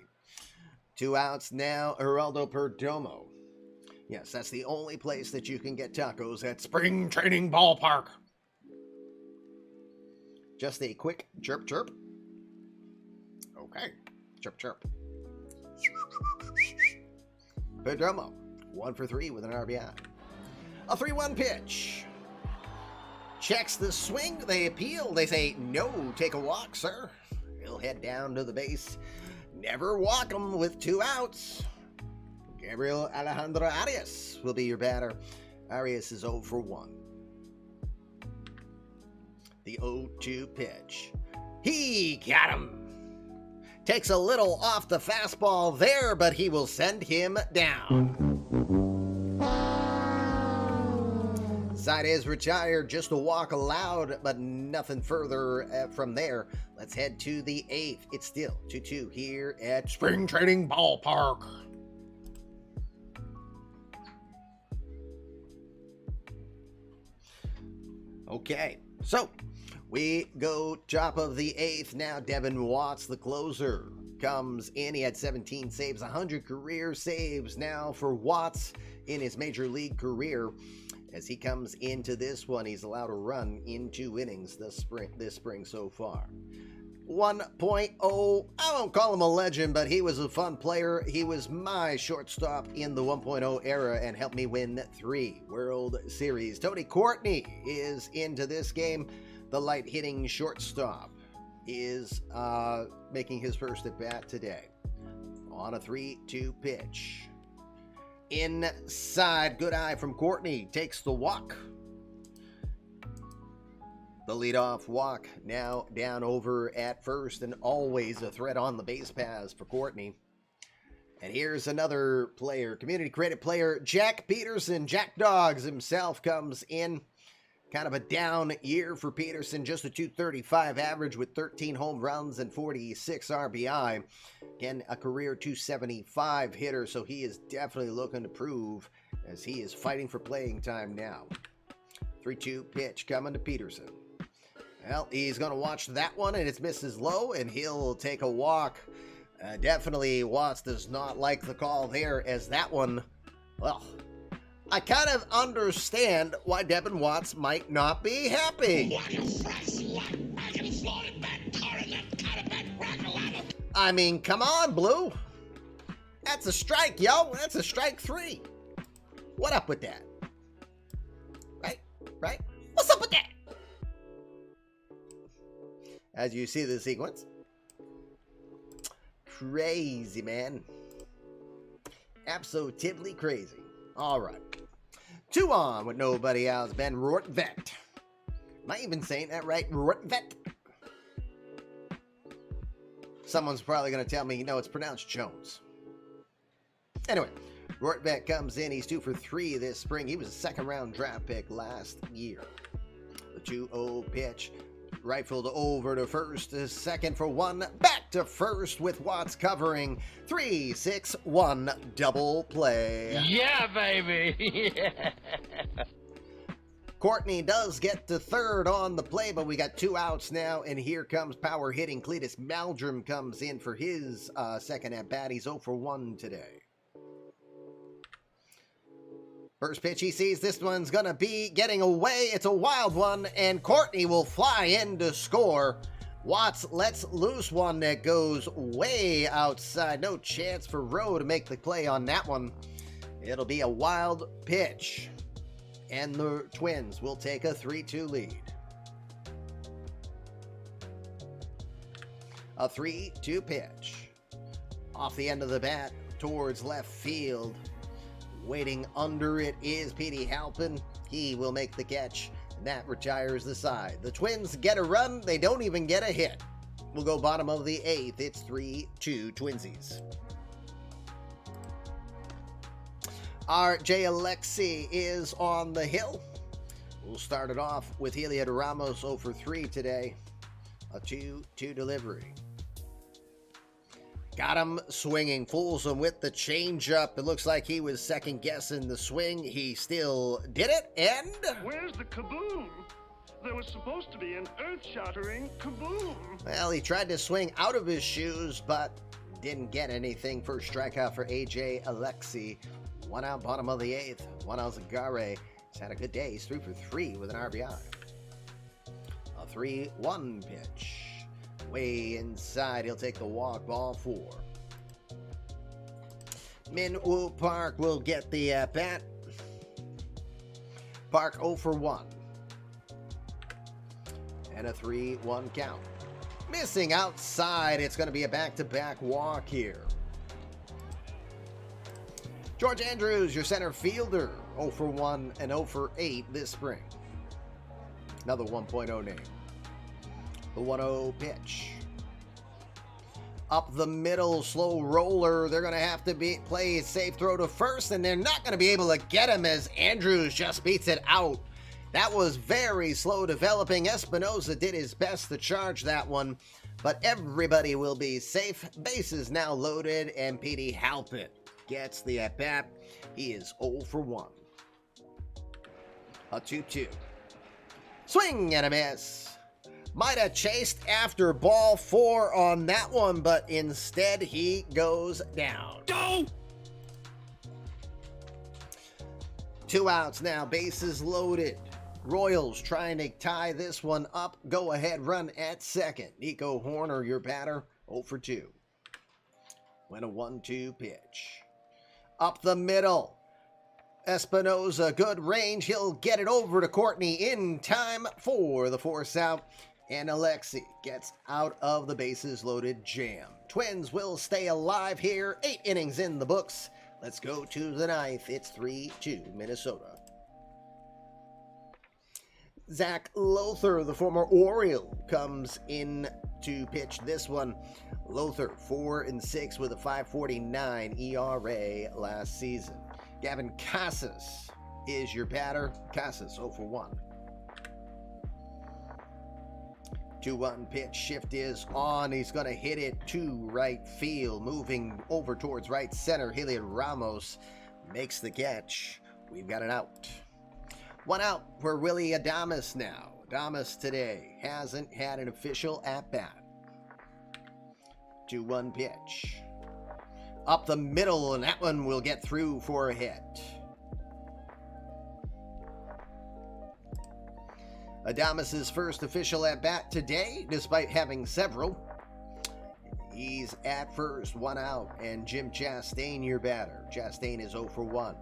2 outs now, Geraldo Perdomo. Yes, that's the only place that you can get tacos at Spring Training Ballpark. Just a quick chirp chirp. Okay, chirp chirp. Perdomo, 1 for 3 with an RBI. A 3-1 pitch. Checks the swing, they appeal, they say, no, take a walk, sir. He'll head down to the base. Never walk him with 2 outs. Gabriel Alejandro Arias will be your batter. Arias is 0 for 1. The 0-2 pitch. He got him. Takes a little off the fastball there, but he will send him down. Side is retired, just a walk allowed, but nothing further from there. Let's head to the 8th. It's still 2-2 here at Spring Training Ballpark. Okay, so we go top of the 8th now. Devin Watts, the closer, comes in. He had 17 saves, 100 career saves now for Watts in his major league career. As he comes into this one, he's allowed to run in 2 innings this spring so far. 1.0, I won't call him a legend, but he was a fun player. He was my shortstop in the 1.0 era and helped me win 3 World Series. Tony Courtney is into this game. The light-hitting shortstop is making his first at-bat today. On a 3-2 pitch. Inside, good eye from Courtney. Takes the walk. The leadoff walk now down over at first, and always a threat on the base paths for Courtney. And here's another player, community credit player, Jack Peterson. Jack Dogs himself comes in. Kind of a down year for Peterson, just a .235 average with 13 home runs and 46 RBI. Again, a career .275 hitter, so he is definitely looking to prove as he is fighting for playing time now. 3-2 pitch coming to Peterson. Well, he's going to watch that one, and it's misses low, and he'll take a walk. Definitely Watts does not like the call there, as that one, well, I kind of understand why Devin Watts might not be happy. I mean, come on, Blue. That's a strike, yo. That's a strike 3. What up with that? Right? What's up with that? As you see the sequence. Crazy, man. Absolutely crazy. All right. 2 on with nobody else. Ben Rortvedt. Am I even saying that right? Rortvedt? Someone's probably going to tell me, no, it's pronounced Jones. Anyway, Rortvedt comes in. He's 2 for 3 this spring. He was a second-round draft pick last year. The 2-0 pitch. Rifled over to first, second for 1, back to first with Watts covering. 3-6-1 double play. Yeah, baby! Yeah. Courtney does get to third on the play, but we got 2 outs now, and here comes power hitting. Cletus Meldrum comes in for his second at bat. He's 0 for 1 today. First pitch he sees, this one's gonna be getting away. It's a wild one, and Courtney will fly in to score. Watts lets loose one that goes way outside. No chance for Rowe to make the play on that one. It'll be a wild pitch, and the Twins will take a 3-2 lead. A 3-2 pitch. Off the end of the bat towards left field. Waiting under it is Petey Halpin. He will make the catch, and that retires the side. The Twins get a run. They don't even get a hit. We'll go bottom of the 8th. It's 3-2 Twinsies. RJ Alexi is on the hill. We'll start it off with Heliot Ramos 0 for 3 today. A 2-2 delivery. Got him swinging, fools him with the changeup. It looks like he was second guessing the swing. He still did it, and Where's the kaboom? There was supposed to be an earth-shattering kaboom. well, he tried to swing out of his shoes, but didn't get anything. First strikeout for AJ Alexi. 1 out, bottom of the 8th. 1 out, Zagare. He's had a good day. He's 3 for 3 with an RBI. A 3-1 pitch. Way inside. He'll take the walk. Ball 4. Min-Woo Park will get the bat. Park 0 for 1. And a 3-1 count. Missing outside. It's going to be a back-to-back walk here. George Andrews, your center fielder, 0 for 1 and 0 for 8 this spring. Another 1.0 name. The 1-0 pitch. Up the middle, slow roller. They're going to have to play a safe throw to first, and they're not going to be able to get him as Andrews just beats it out. That was very slow developing. Espinoza did his best to charge that one, but everybody will be safe. Bases now loaded, and Petey Halpin gets the at-bat. He is 0 for 1. A 2-2. Swing and a miss. Might have chased after ball 4 on that one, but instead he goes down. Go! 2 outs now, bases loaded. Royals trying to tie this one up. Go ahead run at second. Nico Horner, your batter, 0 for 2. Went a 1-2 pitch. Up the middle. Espinoza, good range. He'll get it over to Courtney in time for the force out. And Alexi gets out of the bases loaded jam. Twins will stay alive here. 8 innings in the books. Let's go to the 9th. It's 3-2 Minnesota. Zach Lothar, the former Oriole, comes in to pitch this one. Lothar, 4-6 with a 5.49 ERA last season. Gavin Casas is your batter. Casas 0 for 1. 2-1 pitch. Shift is on. He's going to hit it to right field. Moving over towards right center. Heliot Ramos makes the catch. We've got an out. 1 out for Willie Adames now. Adames today hasn't had an official at-bat. 2-1 pitch. Up the middle, and that one will get through for a hit. Adames' first official at-bat today, despite having several. He's at first, 1 out, and Jim Chastain, your batter. Chastain is 0 for 1.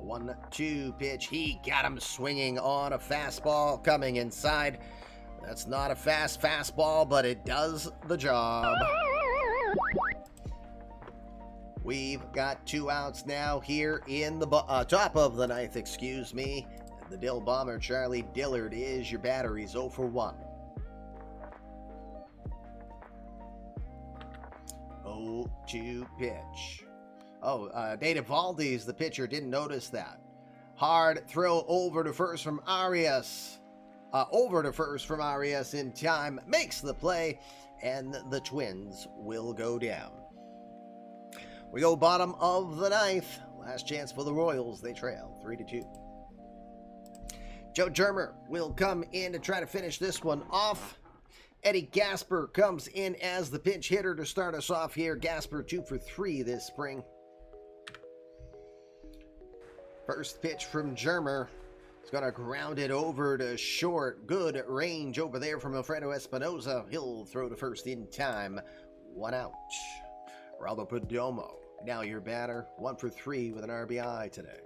1-2 pitch. He got him swinging on a fastball coming inside. That's not a fast fastball, but it does the job. We've got 2 outs now here in the top of the 9th, excuse me. The Dill Bomber, Charlie Dillard, is your batter. He's 0 for 1. 0-2 pitch. Dave Valdes, the pitcher, didn't notice that. Hard throw over to first from Arias. In time. Makes the play, and the Twins will go down. We go bottom of the 9th. Last chance for the Royals. They trail 3-2. Joe Germer will come in to try to finish this one off. Eddie Gasper comes in as the pinch hitter to start us off here. Gasper 2 for 3 this spring. First pitch from Germer. He's going to ground it over to short. Good range over there from Alfredo Espinoza. He'll throw to first in time. 1 out. Raldo Perdomo, now your batter. 1 for 3 with an RBI today.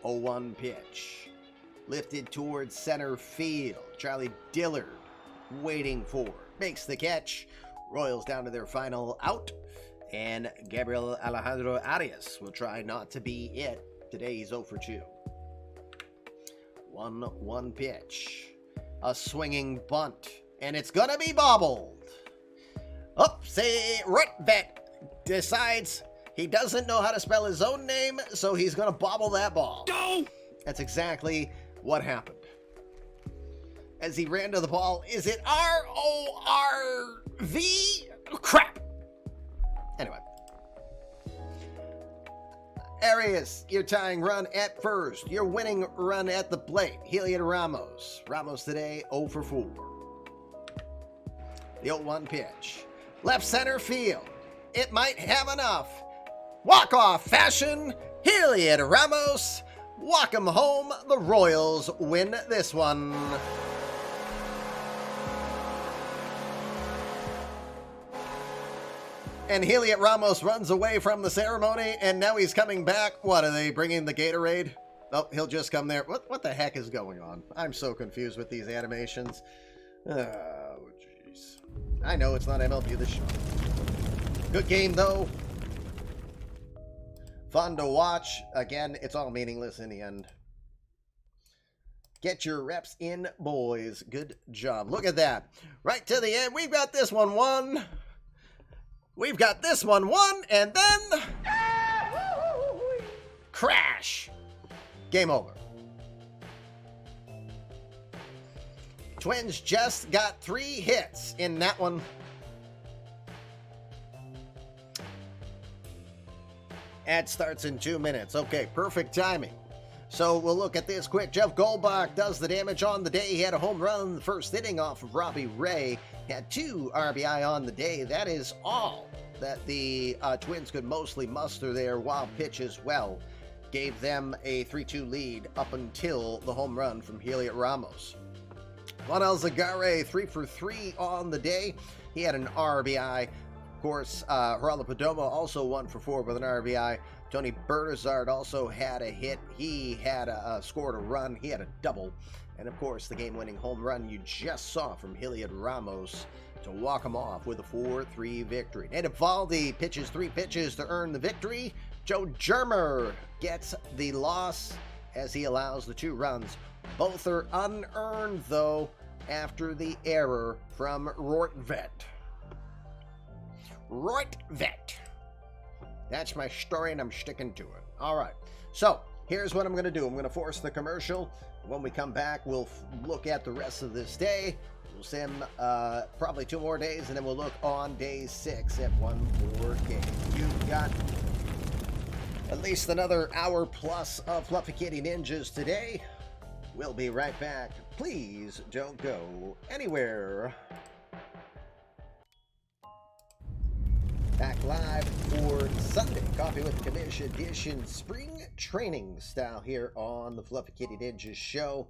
0-1 pitch. Lifted towards center field. Charlie Dillard waiting for. Makes the catch. Royals down to their final out. And Gabriel Alejandro Arias will try not to be it. Today he's 0 for 2. 1-1 pitch. A swinging bunt. And it's going to be bobbled. Up, say right back. decides he doesn't know how to spell his own name, so he's going to bobble that ball. No! That's exactly what happened. As he ran to the ball, is it R-O-R-V? Crap! Anyway. Arias, your tying run at first. Your winning run at the plate. Heliot Ramos. Ramos today 0 for 4. The 0-1 pitch. Left center field. It might have enough. Walk-off fashion. Heliot Ramos. Walk 'em home. The Royals win this one. And Heliot Ramos runs away from the ceremony, and now he's coming back. What, are they bringing the Gatorade? Oh, he'll just come there. What the heck is going on? I'm so confused with these animations. Oh, jeez. I know it's not MLB The Show. Good game, though. Fun to watch. Again, it's all meaningless in the end. Get your reps in, boys. Good job. Look at that. Right to the end. We've got this one won. We've got this one won, and then crash. Game over. Twins just got 3 hits in that one. Ad starts in 2 minutes. Okay, perfect timing. So we'll look at this quick. Jeff Goldbach does the damage on the day. He had a home run the first inning off of Robbie Ray. Had 2 RBI on the day. That is all that the Twins could mostly muster there. Wild pitch as well gave them a 3-2 lead up until the home run from Heliot Ramos. Juan Alzagare 3 for 3 on the day. He had an RBI. Of course, Geraldo Perdomo also 1 for 4 with an RBI. Tony Bernazard also had a hit. He had scored a run. He had a double. And, of course, the game-winning home run you just saw from Heliot Ramos to walk him off with a 4-3 victory. Nate Eovaldi pitches 3 pitches to earn the victory. Joe Germer gets the loss as he allows the 2 runs. Both are unearned, though, after the error from Rortvet. Rortvet. That's my story, and I'm sticking to it. All right. So, here's what I'm going to do. I'm going to force the commercial. When we come back, we'll look at the rest of this day. We'll sim probably 2 more days, and then we'll look on day 6 at 1 more game. You've got at least another hour plus of Fluffy Kitty Ninjas today. We'll be right back. Please don't go anywhere. Back live for Sunday Coffee with the Commish edition, spring training style here on the Fluffy Kitty Ninjas show.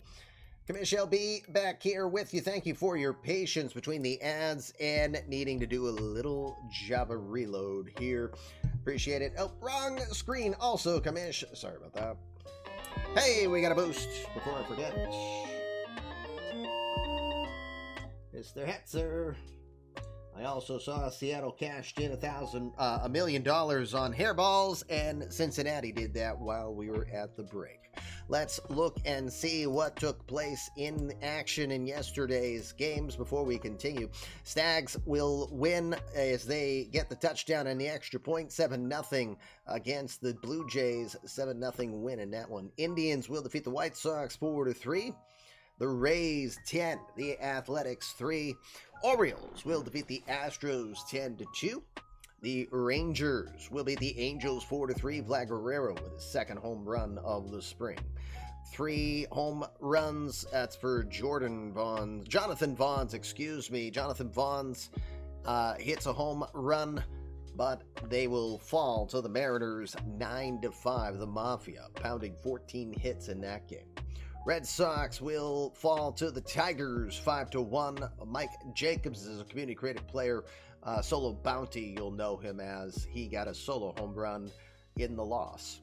Commish LB back here with you. Thank you for your patience between the ads and needing to do a little Java reload here. Appreciate it. Oh, wrong screen also, Commish. Sorry about that. Hey, we got a boost before I forget. Mr. Hetzer. I also saw Seattle cashed in $1 million on hairballs, and Cincinnati did that while we were at the break. Let's look and see what took place in action in yesterday's games before we continue. Stags will win as they get the touchdown and the extra point, 7-0 against the Blue Jays, 7-0 win in that one. Indians will defeat the White Sox 4-3. The Rays 10, the Athletics 3. Orioles will defeat the Astros 10-2. The Rangers will beat the Angels 4-3. Vlad Guerrero with his 2nd home run of the spring. 3 home runs. That's for Jonathan Vaughns. Jonathan Vaughns hits a home run, but they will fall to the Mariners 9-5. The Mafia pounding 14 hits in that game. Red Sox will fall to the Tigers 5-1. Mike Jacobs is a community creative player. Solo Bounty, you'll know him as. He got a solo home run in the loss.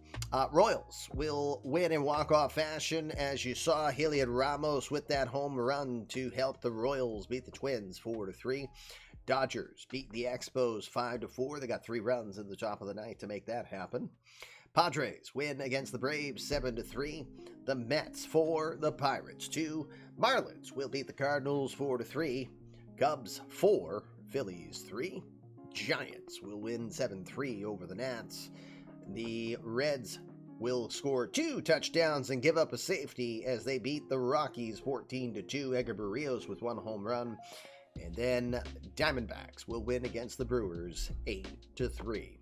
Royals will win in walk-off fashion. As you saw, Heliot Ramos with that home run to help the Royals beat the Twins 4-3. Dodgers beat the Expos 5-4. They got 3 runs in the top of the ninth to make that happen. Padres win against the Braves 7-3. The Mets 4, the Pirates 2. Marlins will beat the Cardinals 4-3. Cubs 4, Phillies 3. Giants will win 7-3 over the Nats. The Reds will score 2 touchdowns and give up a safety as they beat the Rockies 14-2. Edgar Barrios with 1 home run. And then Diamondbacks will win against the Brewers 8-3.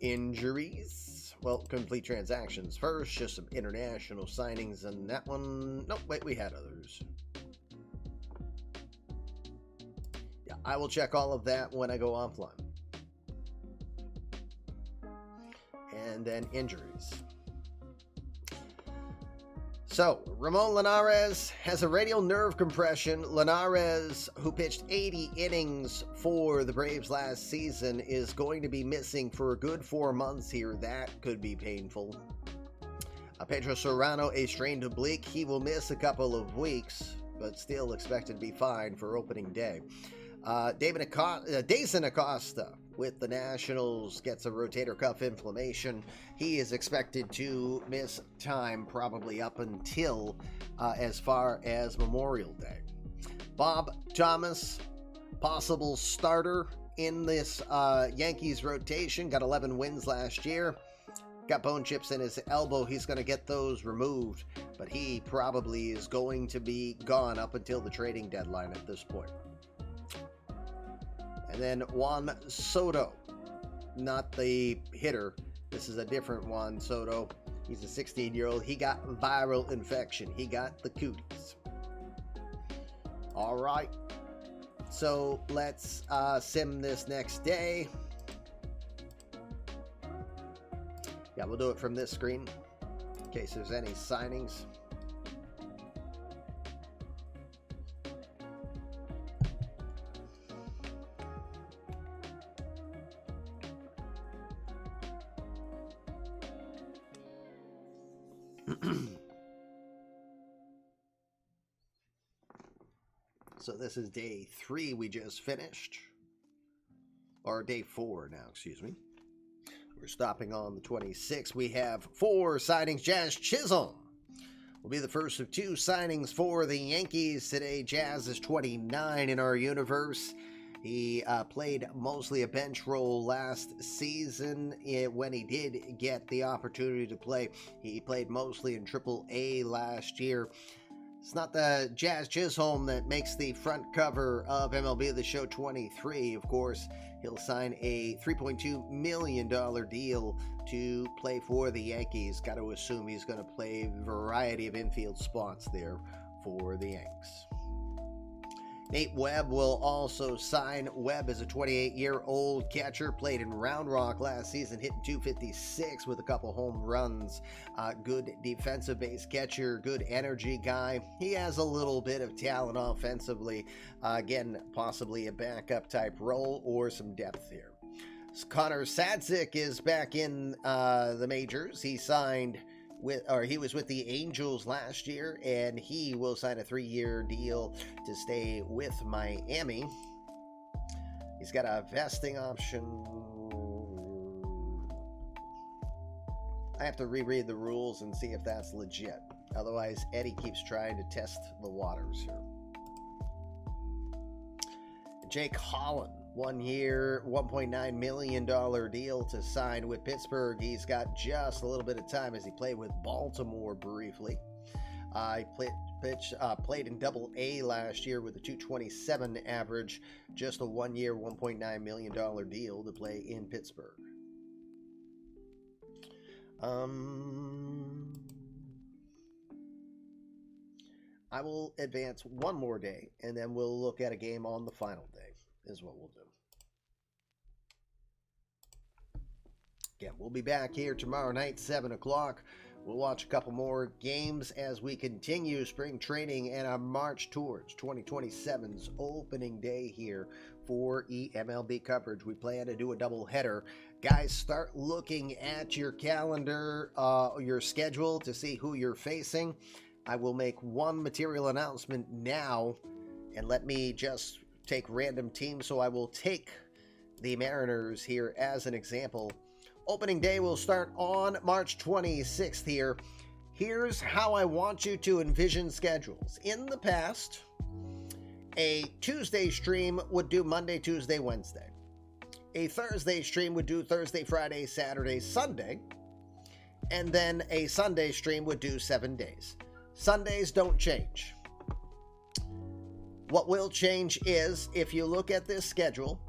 Injuries. Well, complete transactions first. Just some international signings and that one. Nope, wait, we had others. Yeah, I will check all of that when I go offline. And then injuries. So, Ramon Linares has a radial nerve compression. Linares, who pitched 80 innings for the Braves last season, is going to be missing for a good 4 months here. That could be painful. Pedro Serrano, a strained oblique. He will miss a couple of weeks, but still expected to be fine for opening day. Dason Acosta with the Nationals gets a rotator cuff inflammation. He is expected to miss time probably up until as far as Memorial Day. Bob Thomas, possible starter in this Yankees rotation, got 11 wins last year. Got bone chips in his elbow. He's going to get those removed, but he probably is going to be gone up until the trading deadline at this point. And then Juan Soto, not the hitter. This is a different Juan Soto. He's a 16-year-old. He got viral infection. He got the cooties. All right. So let's sim this next day. Yeah, we'll do it from this screen in case there's any signings. So this is day 3 we just finished. Or day 4 now, excuse me. We're stopping on the 26th. We have 4 signings. Jazz Chisholm will be the first of 2 signings for the Yankees today. Jazz is 29 in our universe. He played mostly a bench role last season. When he did get the opportunity to play, he played mostly in Triple-A last year. It's not the Jazz Chisholm that makes the front cover of MLB The Show 23. Of course, he'll sign a $3.2 million deal to play for the Yankees. Got to assume he's going to play a variety of infield spots there for the Yanks. Nate Webb will also sign. Webb is a 28-year-old catcher, played in Round Rock last season, hitting .256 with a couple home runs. Good defensive base catcher, good energy guy. He has a little bit of talent offensively. Again, possibly a backup type role or some depth here. Connor Sadzik is back in the majors. He was with the Angels last year, and he will sign a 3-year deal to stay with Miami. He's got a vesting option. I have to reread the rules and see if that's legit. Otherwise, Eddie keeps trying to test the waters here. Jake Holland, 1 year, $1.9 million deal to sign with Pittsburgh. He's got just a little bit of time as he played with Baltimore briefly. He played in Double-A last year with a .227 average. Just a 1 year, $1.9 million deal to play in Pittsburgh. I will advance one more day, and then we'll look at a game on the final day, is what we'll do. Again, we'll be back here tomorrow night, 7 o'clock. We'll watch a couple more games as we continue spring training and our march towards 2027's opening day here for eMLB coverage. We plan to do a doubleheader. Guys, start looking at your calendar, your schedule to see who you're facing. I will make one material announcement now, and let me just take random teams. So I will take the Mariners here as an example. Opening day will start on March 26th here. Here's how I want you to envision schedules. In the past, a Tuesday stream would do Monday, Tuesday, Wednesday. A Thursday stream would do Thursday, Friday, Saturday, Sunday. And then a Sunday stream would do 7 days. Sundays don't change. What will change is, if you look at this schedule,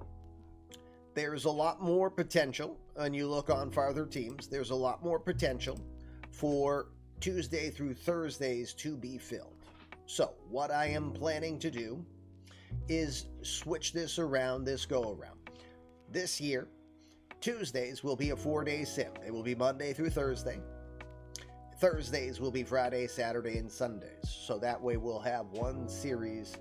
there's a lot more potential, and you look on farther teams, there's a lot more potential for Tuesday through Thursdays to be filled. So what I am planning to do is switch this around, this go around. This year, Tuesdays will be a 4-day sim. They will be Monday through Thursday. Thursdays will be Friday, Saturday, and Sundays. So that way we'll have one series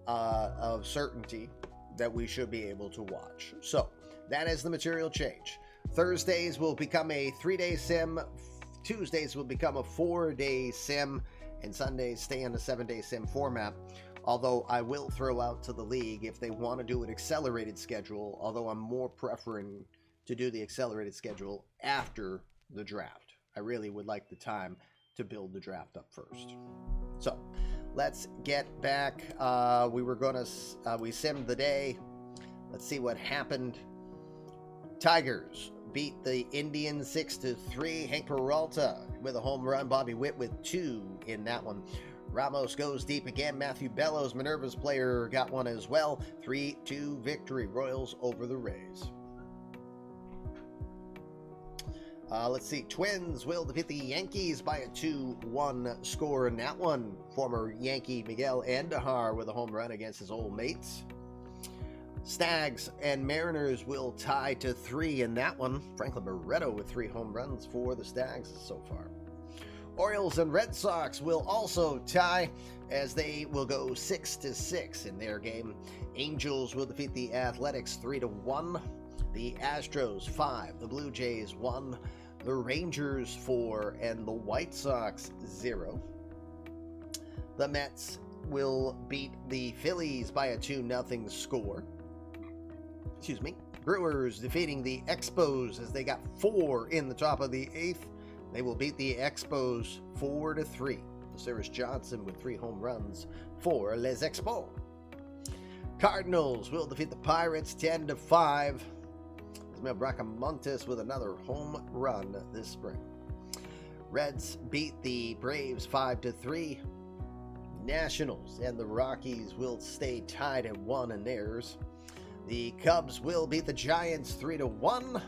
of certainty that we should be able to watch. So that is the material change. Thursdays will become a 3-day sim. Tuesdays will become a 4-day sim. And Sundays stay in the 7-day sim format. Although I will throw out to the league if they want to do an accelerated schedule, although I'm more preferring to do the accelerated schedule after the draft. I really would like the time to build the draft up first. So let's get back. We simmed the day. Let's see what happened. Tigers beat the Indians 6-3. Hank Peralta with a home run. Bobby Witt with 2 in that one. Ramos goes deep again. Matthew Bellows, Minerva's player, got one as well. 3-2 victory. Royals over the Rays. Let's see. Twins will defeat the Yankees by a 2-1 score in that one. Former Yankee Miguel Andujar with a home run against his old mates. Stags and Mariners will tie to 3 in that one. Franklin Barreto with 3 home runs for the Stags so far. Orioles and Red Sox will also tie as they will go 6-6 in their game. Angels will defeat the Athletics 3-1. The Astros 5, the Blue Jays 1, the Rangers 4, and the White Sox 0. The Mets will beat the Phillies by a 2-0 score. Brewers defeating the Expos as they got 4 in the top of the 8th. They will beat the Expos 4-3. Cyrus Johnson with 3 home runs for Les Expos. Cardinals will defeat the Pirates 10-5. Ismael Bracamontes with another home run this spring. Reds beat the Braves 5-3. Nationals and the Rockies will stay tied at 1 in theirs. The Cubs will beat the Giants 3-1.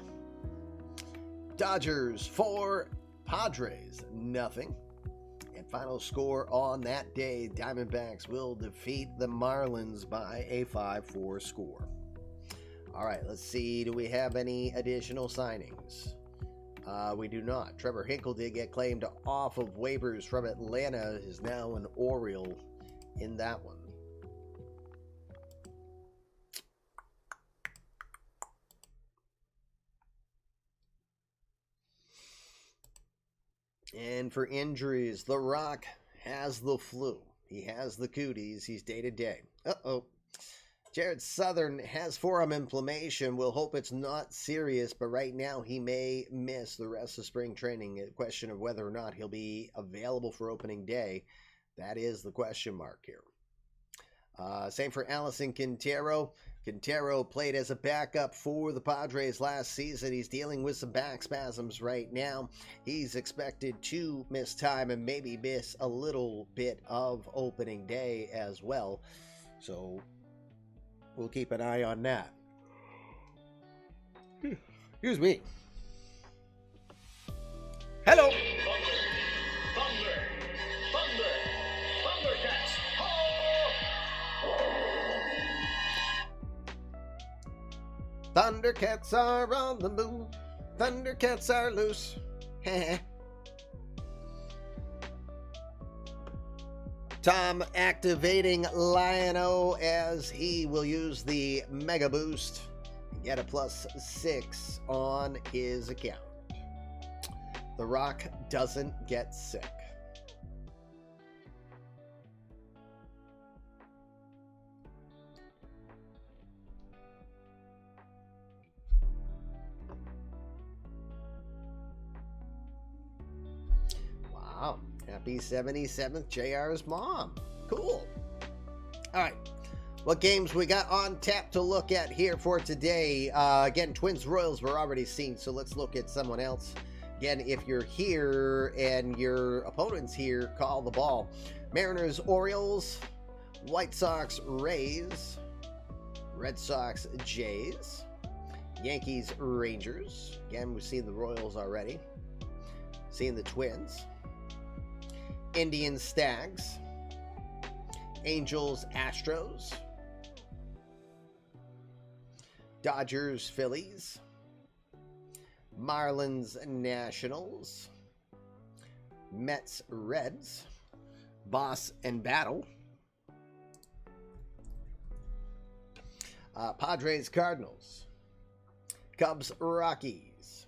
Dodgers 4, Padres 0. And final score on that day, Diamondbacks will defeat the Marlins by a 5-4 score. All right, let's see. Do we have any additional signings? We do not. Trevor Hinkle did get claimed off of waivers from Atlanta. Is now an Oriole in that one. And for injuries, The Rock has the flu. He has the cooties. He's day-to-day. Uh-oh. Jared Southern has forearm inflammation. We'll hope it's not serious, but right now he may miss the rest of spring training. A question of whether or not he'll be available for opening day. That is the question mark here. Same for Allison Quintero. Quintero played as a backup for the Padres last season. He's dealing with some back spasms right now. He's expected to miss time and maybe miss a little bit of opening day as well. So we'll keep an eye on that. Excuse me. Hello. Thundercats are on the move. Thundercats are loose. Tom activating Lion-O as he will use the Mega Boost and get a +6 on his account. The Rock doesn't get sick. Wow. Happy 77th JR's mom. Cool. All right. What games we got on tap to look at here for today? Again, Twins Royals we're already seeing, so let's look at someone else. Again, if you're here and your opponent's here, call the ball. Mariners, Orioles, White Sox, Rays, Red Sox, Jays, Yankees, Rangers. Again, we've seen the Royals already. Seeing the Twins. Indians, Stags. Angels, Astros. Dodgers, Phillies. Marlins, Nationals. Mets, Reds. Boss and Battle. Padres, Cardinals. Cubs, Rockies.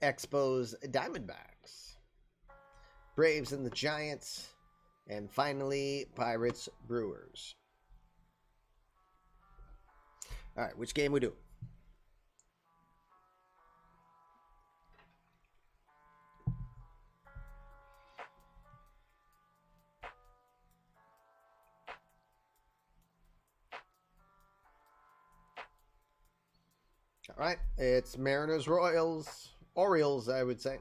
Expos, Diamondbacks. Braves and the Giants. And finally, Pirates, Brewers. All right, which game we do? All right, it's Mariners, Royals, Orioles, I would say.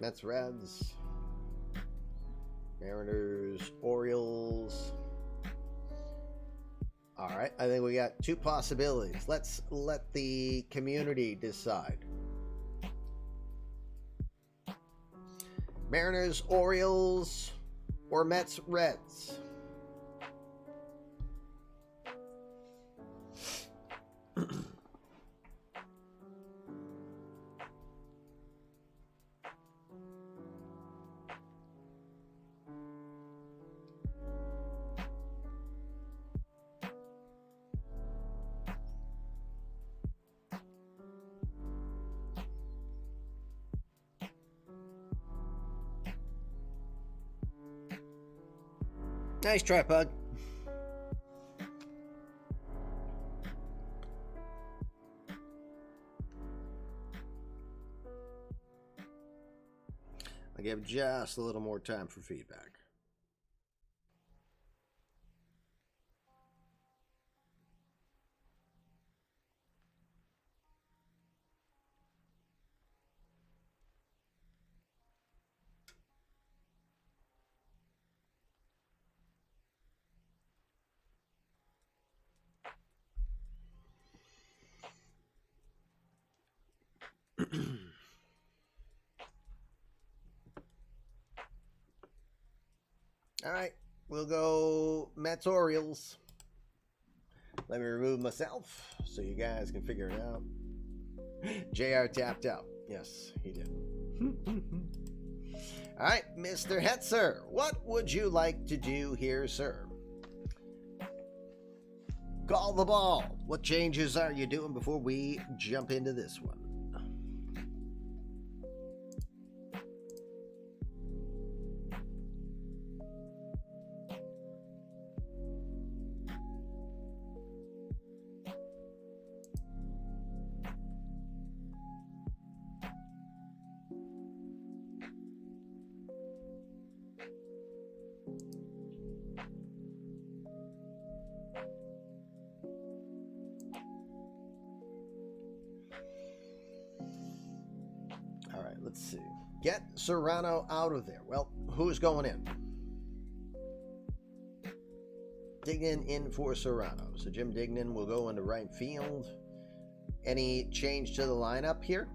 Mets, Reds, Mariners, Orioles. All right, I think we got two possibilities. Let's let the community decide. Mariners, Orioles, or Mets, Reds? Nice try, Pug. I'll give just a little more time for feedback. All right, we'll go Mets, Orioles. Let me remove myself so you guys can figure it out. JR tapped out. Yes, he did. All right, Mr. Hetzer, what would you like to do here, sir? Call the ball. What changes are you doing before we jump into this one? Let's see. Get Serrano out of there. Well, who's going in? Dignan in for Serrano. So Jim Dignan will go into right field. Any change to the lineup here?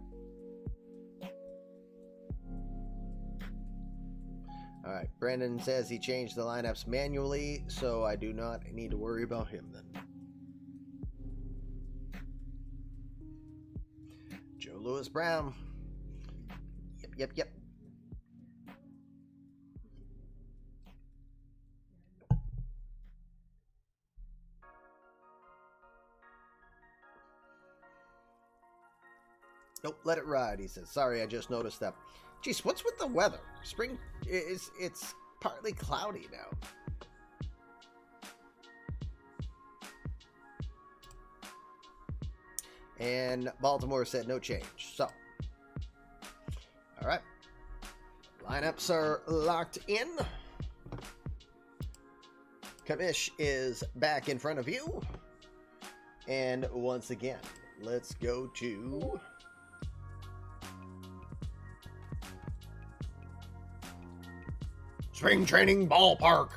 All right. Brandon says he changed the lineups manually, so I do not need to worry about him then. Joe Louis Brown. Yep. Nope, let it ride, he says. Sorry, I just noticed that. Jeez, what's with the weather? Spring is it's partly cloudy now. And Baltimore said no change. So, all right. Lineups are locked in. Kamish is back in front of you. And once again, let's go to Spring Training Ballpark.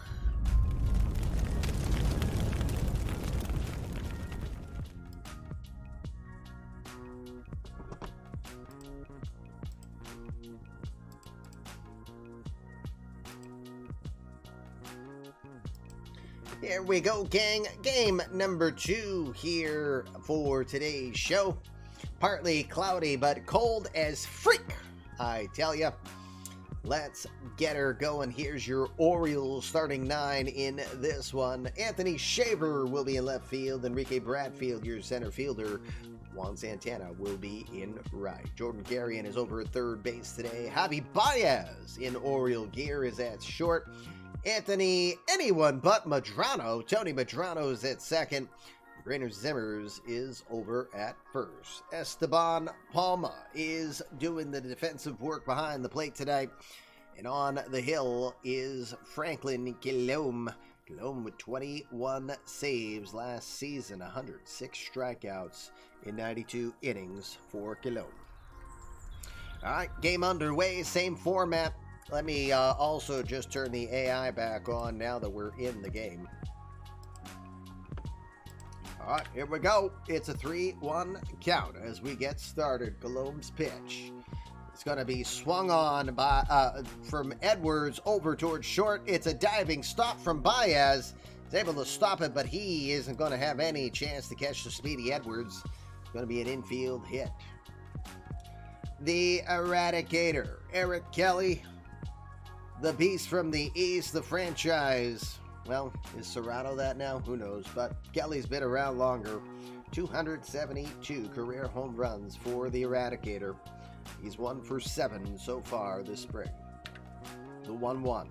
Here we go, gang. Game number 2 here for today's show. Partly cloudy, but cold as freak, I tell ya. Let's get her going. Here's your Orioles starting 9 in this one. Anthony Shaver will be in left field. Enrique Bradfield, your center fielder. Juan Santana will be in right. Jordan Garrian is over at third base today. Javi Baez in Oriole gear is at short. Anthony, anyone but Madrano. Tony Madrano's at second. Rainer Zimmers is over at first. Esteban Palma is doing the defensive work behind the plate tonight. And on the hill is Franklin Kilome. Kilome with 21 saves last season, 106 strikeouts in 92 innings for Kilome. All right, game underway, same format. Let me also just turn the AI back on now that we're in the game. All right, here we go. It's a 3-1 count as we get started. Kilome's pitch. It's going to be swung on by from Edwards over towards short. It's a diving stop from Baez. He's able to stop it, but he isn't going to have any chance to catch the speedy Edwards. It's going to be an infield hit. The Eradicator, Eric Kelly. The beast from the east, the franchise. Well, is Serrano that now? Who knows? But Kelly's been around longer. 272 career home runs for the Eradicator. He's 1 for 7 so far this spring. The 1-1.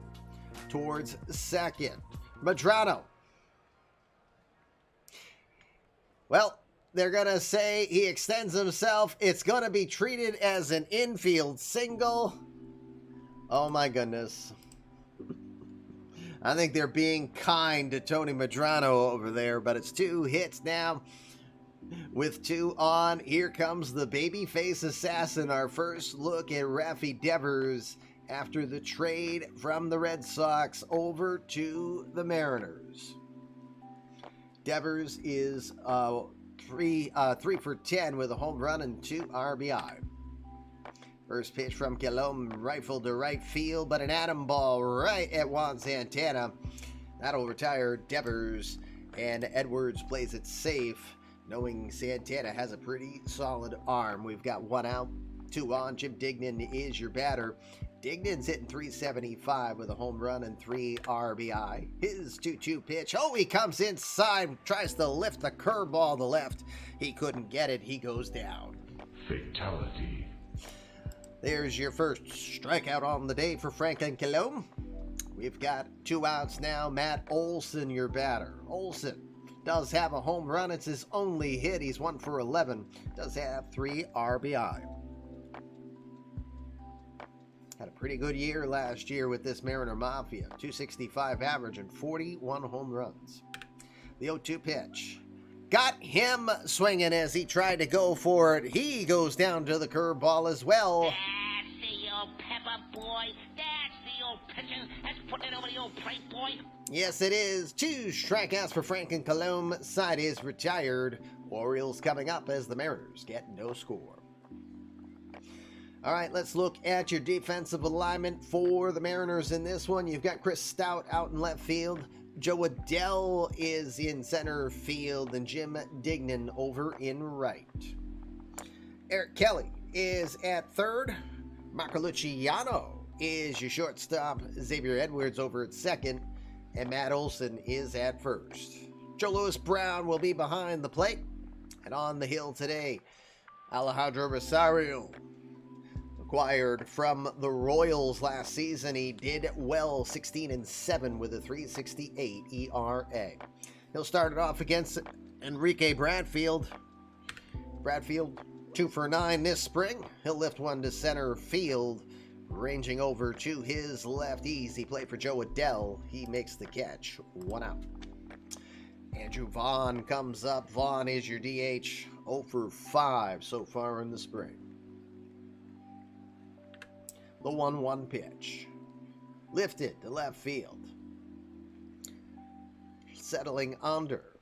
Towards second. Madrano. Well, they're going to say he extends himself. It's going to be treated as an infield single. Oh my goodness. I think they're being kind to Tony Madrano over there, but it's 2 hits now with 2 on. Here comes the babyface assassin. Our first look at Rafi Devers after the trade from the Red Sox over to the Mariners. Devers is 3 for 10 with a home run and 2 RBI. First pitch from Kilome, rifled to right field, but an atom ball right at Juan Santana. That'll retire Devers, and Edwards plays it safe, knowing Santana has a pretty solid arm. We've got 1 out, 2 on. Jim Dignan is your batter. Dignan's hitting .375 with a home run and 3 RBI. His 2-2 pitch. Oh, he comes inside, tries to lift the curveball to left. He couldn't get it. He goes down. Fatality. There's your first strikeout on the day for Franklin Kilome. We've got 2 outs now. Matt Olson, your batter. Olson does have a home run. It's his only hit. He's 1 for 11. Does have 3 RBI. Had a pretty good year last year with this Mariner Mafia. 265 average and 41 home runs. The 0-2 pitch. Got him swinging as he tried to go for it. He goes down to the curveball as well. That's the old pepper boy. That's the old pitching. That's putting it over the old plate, boy. Yes, it is. 2 strikeouts for Franklin Kilome. Side is retired. Orioles coming up as the Mariners get no score. All right, let's look at your defensive alignment for the Mariners in this one. You've got Chris Stout out in left field. Joe Adell is in center field, and Jim Dignan over in right. Eric Kelly is at third. Marco Luciano is your shortstop. Xavier Edwards over at second, and Matt Olson is at first. Joe Louis Brown will be behind the plate. And on the hill today, Alejandro Rosario, acquired from the Royals last season. He did well, 16-7 with a 3.68 ERA. He'll start it off against Enrique Bradfield. Bradfield, 2 for 9 this spring. He'll lift one to center field, ranging over to his left. Easy play for Joe Adele. He makes the catch. 1 out. Andrew Vaughn comes up. Vaughn is your DH. 0 for 5 so far in the spring. The 1-1 pitch. Lifted to left field. Settling under.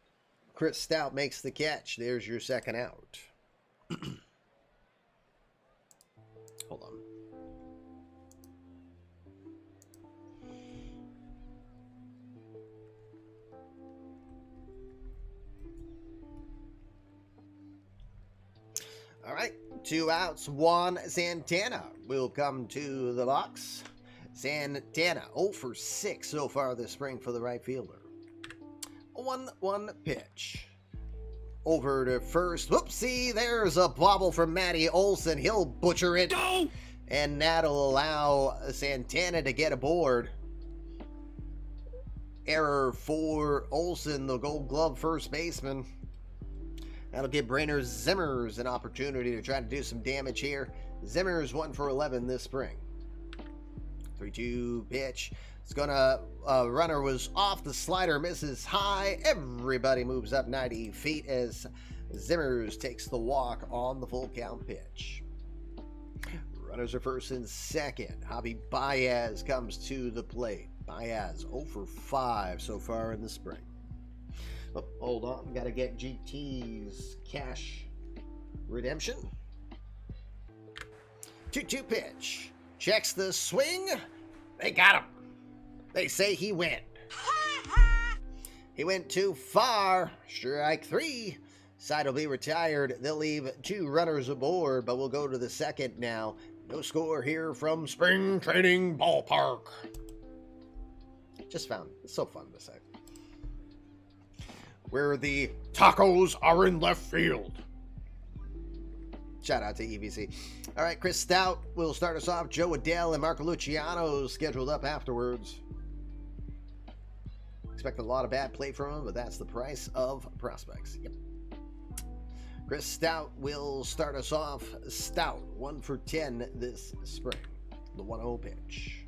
Chris Stout makes the catch. There's your second out. Hold on. All right, 2 outs. Juan Santana will come to the box. Santana, 0 for 6 so far this spring for the right fielder. 1-1 pitch. Over to first. Whoopsie, there's a bobble from Matty Olson. He'll butcher it. Go! And that'll allow Santana to get aboard. Error for Olson, the Gold Glove first baseman. That'll give Brainer Zimmers an opportunity to try to do some damage here. Zimmers 1 for 11 this spring. 3-2 pitch. It's gonna, runner was off the slider, misses high. Everybody moves up 90 feet as Zimmers takes the walk on the full count pitch. Runners are first and second. Javi Baez comes to the plate. Baez 0 for 5 so far in the spring. Oh, hold on, gotta get GT's cash redemption. 2-2 pitch. Checks the swing. They got him. They say he went. He went too far. Strike 3. Side will be retired. They'll leave 2 runners aboard, but we'll go to the second now. No score here from Spring Training Ballpark. Just found it. It's so fun to say. Where the tacos are in left field. Shout out to EVC. All right, Chris Stout will start us off. Joe Adele and Marco Luciano scheduled up afterwards. Expect a lot of bad play from him, but that's the price of prospects. Yep. Chris Stout will start us off. Stout, 1 for 10 this spring. The 1-0 pitch.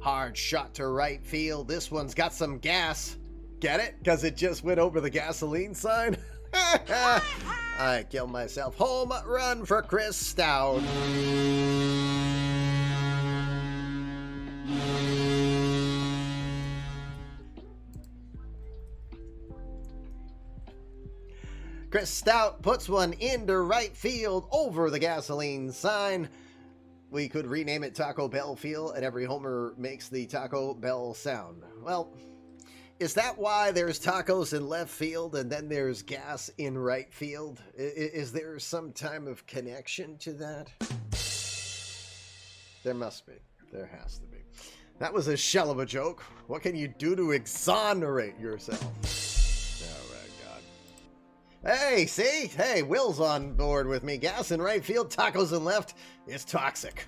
Hard shot to right field. This one's got some gas. Get it? Because it just went over the gasoline sign? I killed myself. Home run for Chris Stout. Chris Stout puts one into right field over the gasoline sign. We could rename it Taco Bell Field, and every homer makes the Taco Bell sound. Well, is that why there's tacos in left field and then there's gas in right field? Is there some type of connection to that? There must be. There has to be. That was a shell of a joke. What can you do to exonerate yourself? Oh, my God. Hey, see? Hey, Will's on board with me. Gas in right field, tacos in left. It's toxic.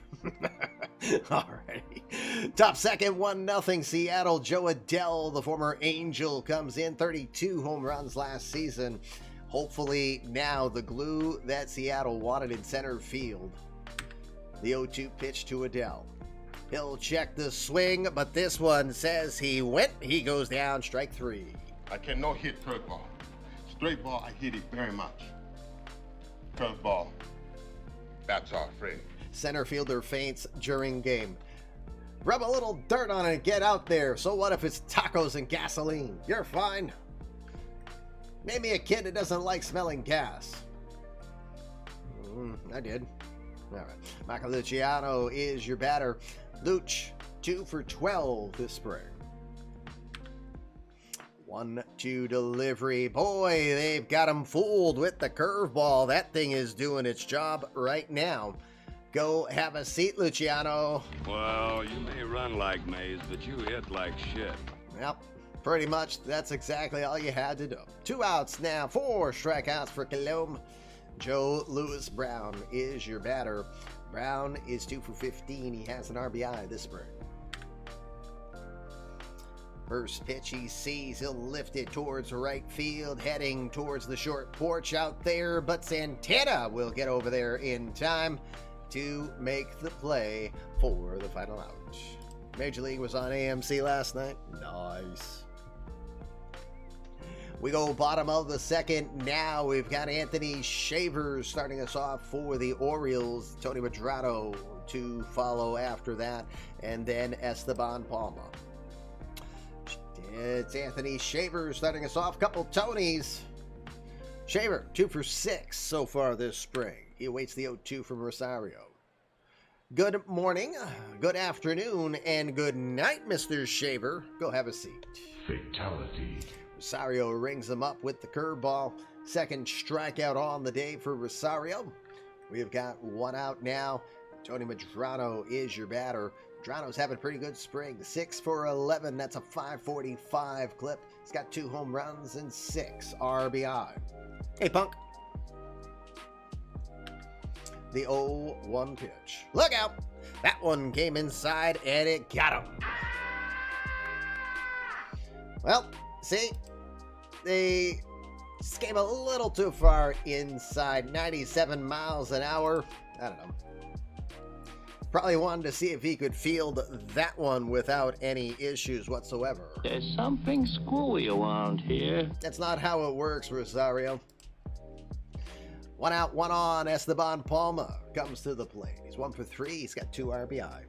Alrighty. Top second, 1-0 Seattle. Joe Adele, the former Angel, comes in. 32 home runs last season. Hopefully now the glue that Seattle wanted in center field. The 0-2 pitch to Adele. He'll check the swing, but this one says he went. He goes down, strike 3. I cannot hit curveball. Straight ball, I hit it very much. Curveball, that's our friend. Center fielder faints during game. Rub a little dirt on it and get out there. So what if it's tacos and gasoline? You're fine. Maybe a kid that doesn't like smelling gas. I did. All right. Michael Luciano is your batter. Luch, 2 for 12 this spring. 1-2 delivery. Boy, they've got him fooled with the curveball. That thing is doing its job right now. Go have a seat, Luciano. Well, you may run like Mays, but you hit like shit. Yep, pretty much that's exactly all you had to do. 2 outs now, 4 strikeouts for Colomb. Joe Louis Brown is your batter. Brown is 2 for 15. He has an RBI this spring. First pitch he sees, he'll lift it towards right field, heading towards the short porch out there, but Santana will get over there in time to make the play for the final out. Major League was on AMC last night. Nice. We go bottom of the second now. We've got Anthony Shaver starting us off for the Orioles. Tony Madrano to follow after that, and then Esteban Palma. It's Anthony Shaver starting us off. Couple Tonys. Shaver, 2 for 6 so far this spring. He awaits the 0-2 from Rosario. Good morning, good afternoon, and good night, Mr. Shaver. Go have a seat. Fatality. Rosario rings him up with the curveball. Second strikeout on the day for Rosario. We've got 1 out now. Tony Madrano is your batter. Madrano's having a pretty good spring. 6 for 11. That's a 545 clip. He's got 2 home runs and 6 RBI. Hey, Punk. The 0-1 pitch. Look out! That one came inside and it got him. Well, see, they just came a little too far inside. 97 miles an hour. I don't know. Probably wanted to see if he could field that one without any issues whatsoever. There's something screwy around here. That's not how it works, Rosario. 1 out, 1 on. Esteban Palma comes to the plate. He's 1 for 3. He's got 2 RBI.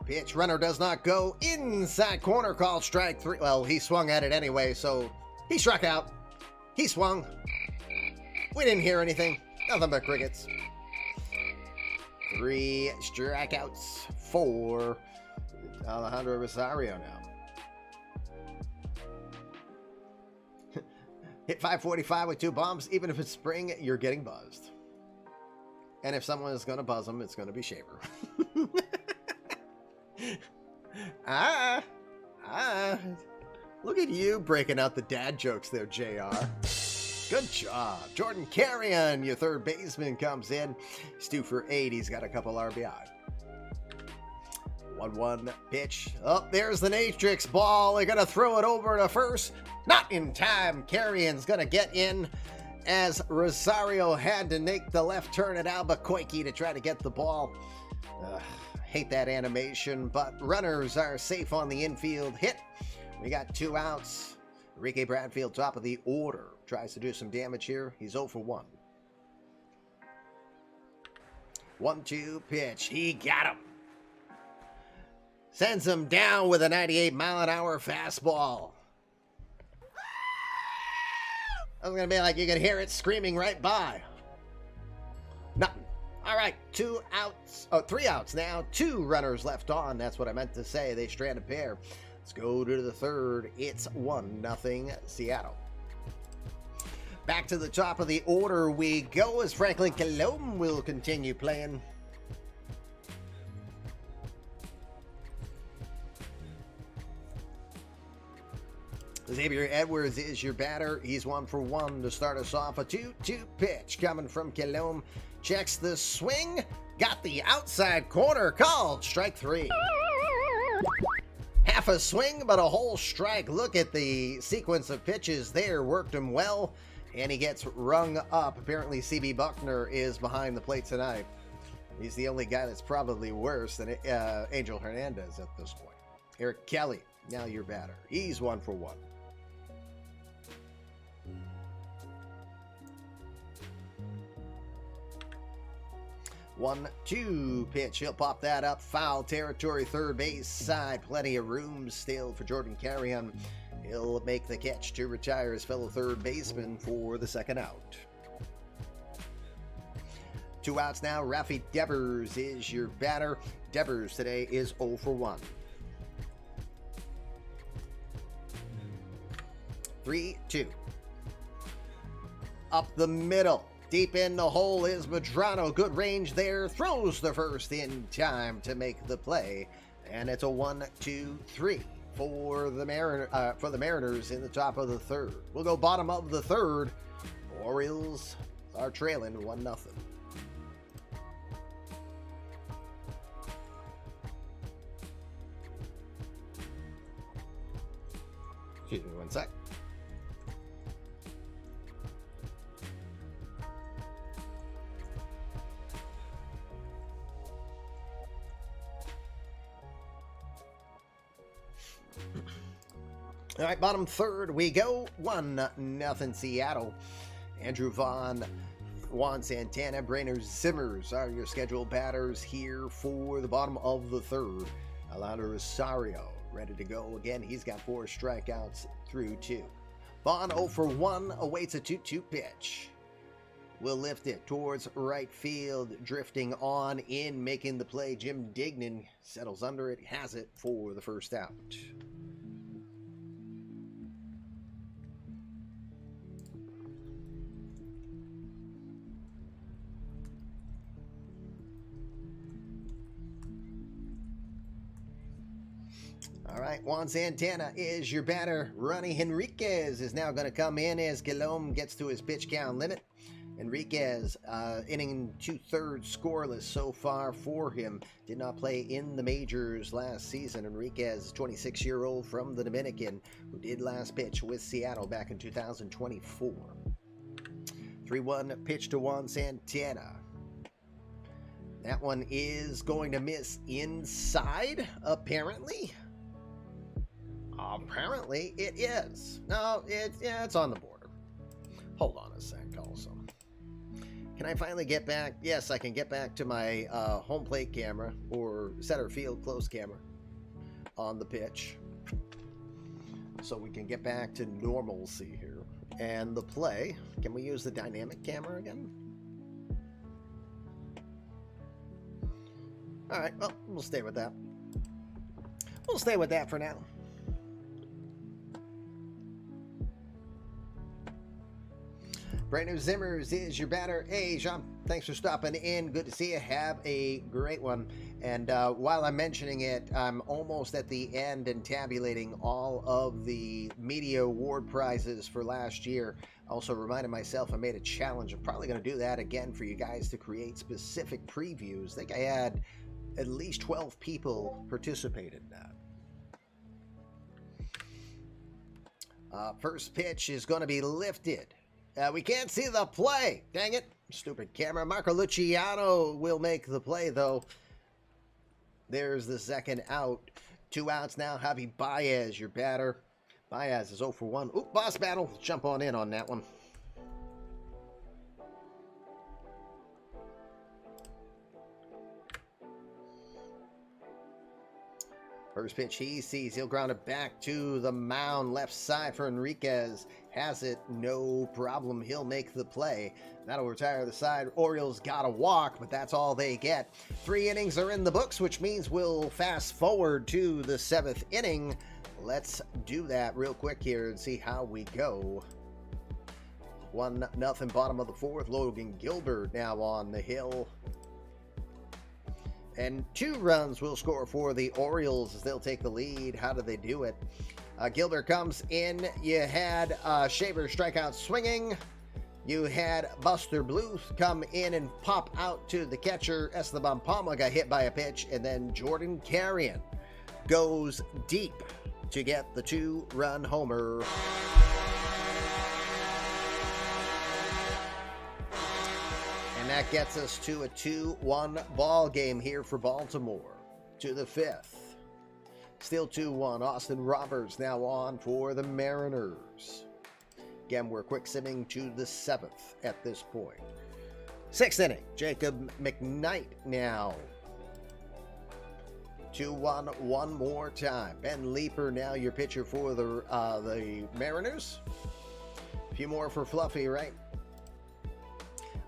Pitch. Runner does not go. Inside corner, called strike 3. Well, he swung at it anyway, so he struck out. He swung. We didn't hear anything. Nothing but crickets. 3 strikeouts for Alejandro Rosario now. Hit 545 with 2 bombs. Even if it's spring, you're getting buzzed. And if someone is going to buzz him, it's going to be Shaver. Look at you breaking out the dad jokes there, JR. Good job. Jordan Carrion, your third baseman, comes in. He's 2 for 8. He's got a couple RBI. 1-1 pitch. Oh, there's the Natrix ball. They're going to throw it over to first. Not in time. Carrion's going to get in as Rosario had to make the left turn at Albuquerque to try to get the ball. Hate that animation, but runners are safe on the infield hit. We got 2 outs. Enrique Bradfield, top of the order, tries to do some damage here. He's 0 for 1. 1-2 pitch. He got him. Sends him down with a 98-mile-an-hour fastball. I was going to be like, you could hear it screaming right by. Nothing. All right, 2 outs. Oh, 3 outs now. 2 runners left on. That's what I meant to say. They strand a pair. Let's go to the third. It's 1-0 Seattle. Back to the top of the order we go as Franklin Colomb will continue playing. Xavier Edwards is your batter. He's 1 for 1 to start us off. A 2-2 pitch coming from Colomb. Checks the swing. Got the outside corner called. Strike 3. Half a swing, but a whole strike. Look at the sequence of pitches there. Worked him well, and he gets rung up. Apparently, CB Buckner is behind the plate tonight. He's the only guy that's probably worse than Angel Hernandez at this point. Eric Kelly, now your batter. He's 1 for 1. One, 2 pitch. He'll pop that up. Foul territory, third base side. Plenty of room still for Jordan Carrion. He'll make the catch to retire his fellow third baseman for the second out. 2 outs now. Rafi Devers is your batter. Devers today is 0 for 1. 3-2. Up the middle. Deep in the hole is Madrano. Good range there. Throws the first in time to make the play. And it's a 1-2-3 for the Mariners in the top of the third. We'll go bottom of the third. Orioles are trailing 1-0. Excuse me 1 sec. All right, bottom third we go. 1-0 Seattle. Andrew Vaughn, Juan Santana, Brainer Zimmers are your scheduled batters here for the bottom of the third. Alejandro Rosario ready to go again. He's got 4 strikeouts through 2. Vaughn 0 for 1 awaits a 2-2 pitch. Will lift it towards right field, drifting on in, making the play. Jim Dignan settles under it, has it for the first out. All right, Juan Santana is your batter. Ronnie Henriquez is now going to come in as Guillaume gets to his pitch count limit. Enriquez, inning 2/3 scoreless so far for him. Did not play in the majors last season. Enriquez, 26-year-old from the Dominican, who did last pitch with Seattle back in 2024. 3-1 pitch to Juan Santana. That one is going to miss inside, apparently. Apparently it is. No, it's on the border. Hold on a sec also. Can I finally get back? Yes, I can get back to my home plate camera or center field close camera on the pitch. So we can get back to normalcy here. And the play, can we use the dynamic camera again? All right, well, we'll stay with that. We'll stay with that for now. Brainer Zimmers is your batter. Hey, Jean, thanks for stopping in. Good to see you. Have a great one. And while I'm mentioning it, I'm almost at the end and tabulating all of the media award prizes for last year. Also reminded myself I made a challenge. I'm probably going to do that again for you guys to create specific previews. I think I had at least 12 people participate in that. First pitch is going to be lifted. We can't see the play. Dang it. Stupid camera. Marco Luciano will make the play, though. There's the second out. 2 outs now. Javi Baez, your batter. Baez is 0 for 1. Oop, boss battle. Let's jump on in on that one. First pitch he sees. He'll ground it back to the mound. Left side for Enriquez. Has it. No problem. He'll make the play. That'll retire the side. Orioles got to walk, but that's all they get. 3 innings are in the books, which means we'll fast forward to the 7th inning. Let's do that real quick here and see how we go. 1-0 bottom of the 4th. Logan Gilbert now on the hill. And 2 runs will score for the Orioles as they'll take the lead. How do they do it? Gilbert comes in. You had Shaver strike out swinging. You had Buster Bluth come in and pop out to the catcher. Esteban Palma got hit by a pitch. And then Jordan Carrion goes deep to get the 2-run homer. And that gets us to a 2-1 ball game here for Baltimore. To the 5th. Still 2-1. Austin Roberts now on for the Mariners. Again, we're quick simming to the 7th at this point. 6th inning. Jacob McKnight now. 2-1 one more time. Ben Leeper now your pitcher for the Mariners. A few more for Fluffy, right?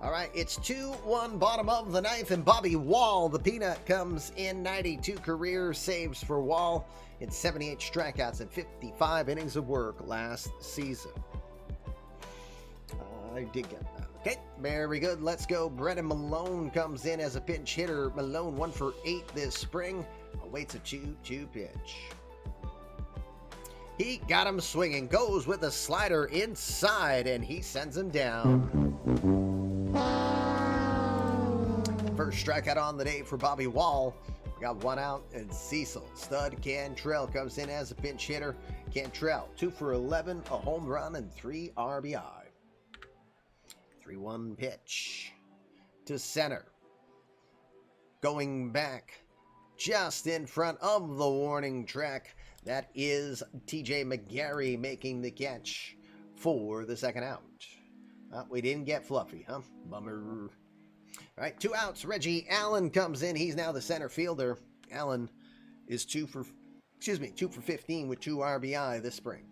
All right, it's 2-1 bottom of the 9th, and Bobby Wall, the Peanut, comes in. 92 career saves for Wall. It's 78 strikeouts and 55 innings of work last season. I did get that. Okay, very good. Let's go. Brennan Malone comes in as a pinch hitter. Malone 1 for 8 this spring. Awaits a 2-2 pitch. He got him swinging. Goes with a slider inside, and he sends him down. First strikeout on the day for Bobby Wall. We got 1 out, and Cecil Stud Cantrell comes in as a pinch hitter. Cantrell, 2 for 11, a home run, and 3 RBI. 3-1 pitch to center. Going back just in front of the warning track. That is TJ McGarry making the catch for the second out. We didn't get Fluffy, huh? Bummer. All right, 2 outs. Reggie Allen comes in. He's now the center fielder. Allen is 2 for 15 with 2 RBI this spring.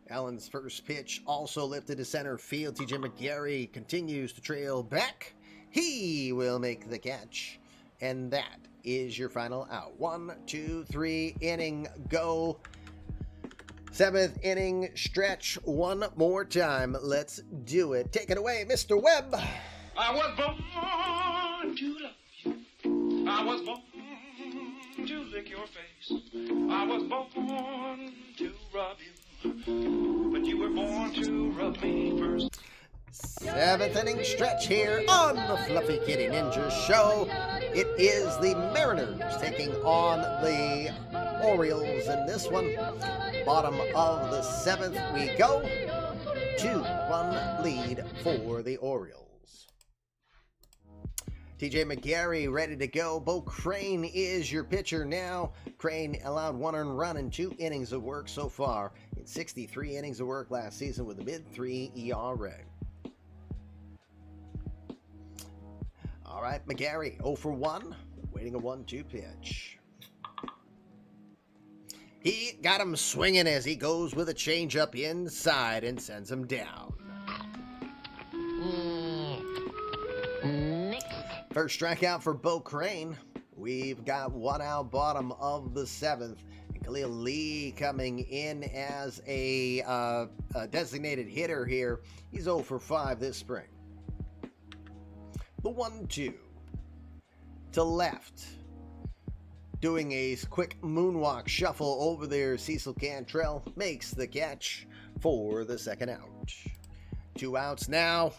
Allen's first pitch also lifted to center field. TJ McGarry continues to trail back. He will make the catch. And that is your final out. 1, 2, 3, inning, go. 7th inning stretch one more time. Let's do it. Take it away, Mr. Webb. I was born to love you. I was born to lick your face. I was born to rub you. But you were born to rub me first. 7th inning stretch here on the Fluffy Kitty Ninja Show. It is the Mariners taking on the Orioles in this one. Bottom of the 7th we go. 2-1 lead for the Orioles. TJ McGarry ready to go. Bo Crane is your pitcher now. Crane allowed 1 earned run in 2 innings of work so far in 63 innings of work last season with a mid-3 ERA. All right, McGarry 0 for 1, waiting a 1-2 pitch. He got him swinging as he goes with a changeup inside and sends him down. First strikeout for Bo Crane. We've got 1 out, bottom of the 7th. And Khalil Lee coming in as a designated hitter here. He's 0 for 5 this spring. The 1-2 to left. Doing a quick moonwalk shuffle over there. Cecil Cantrell makes the catch for the second out. 2 outs now.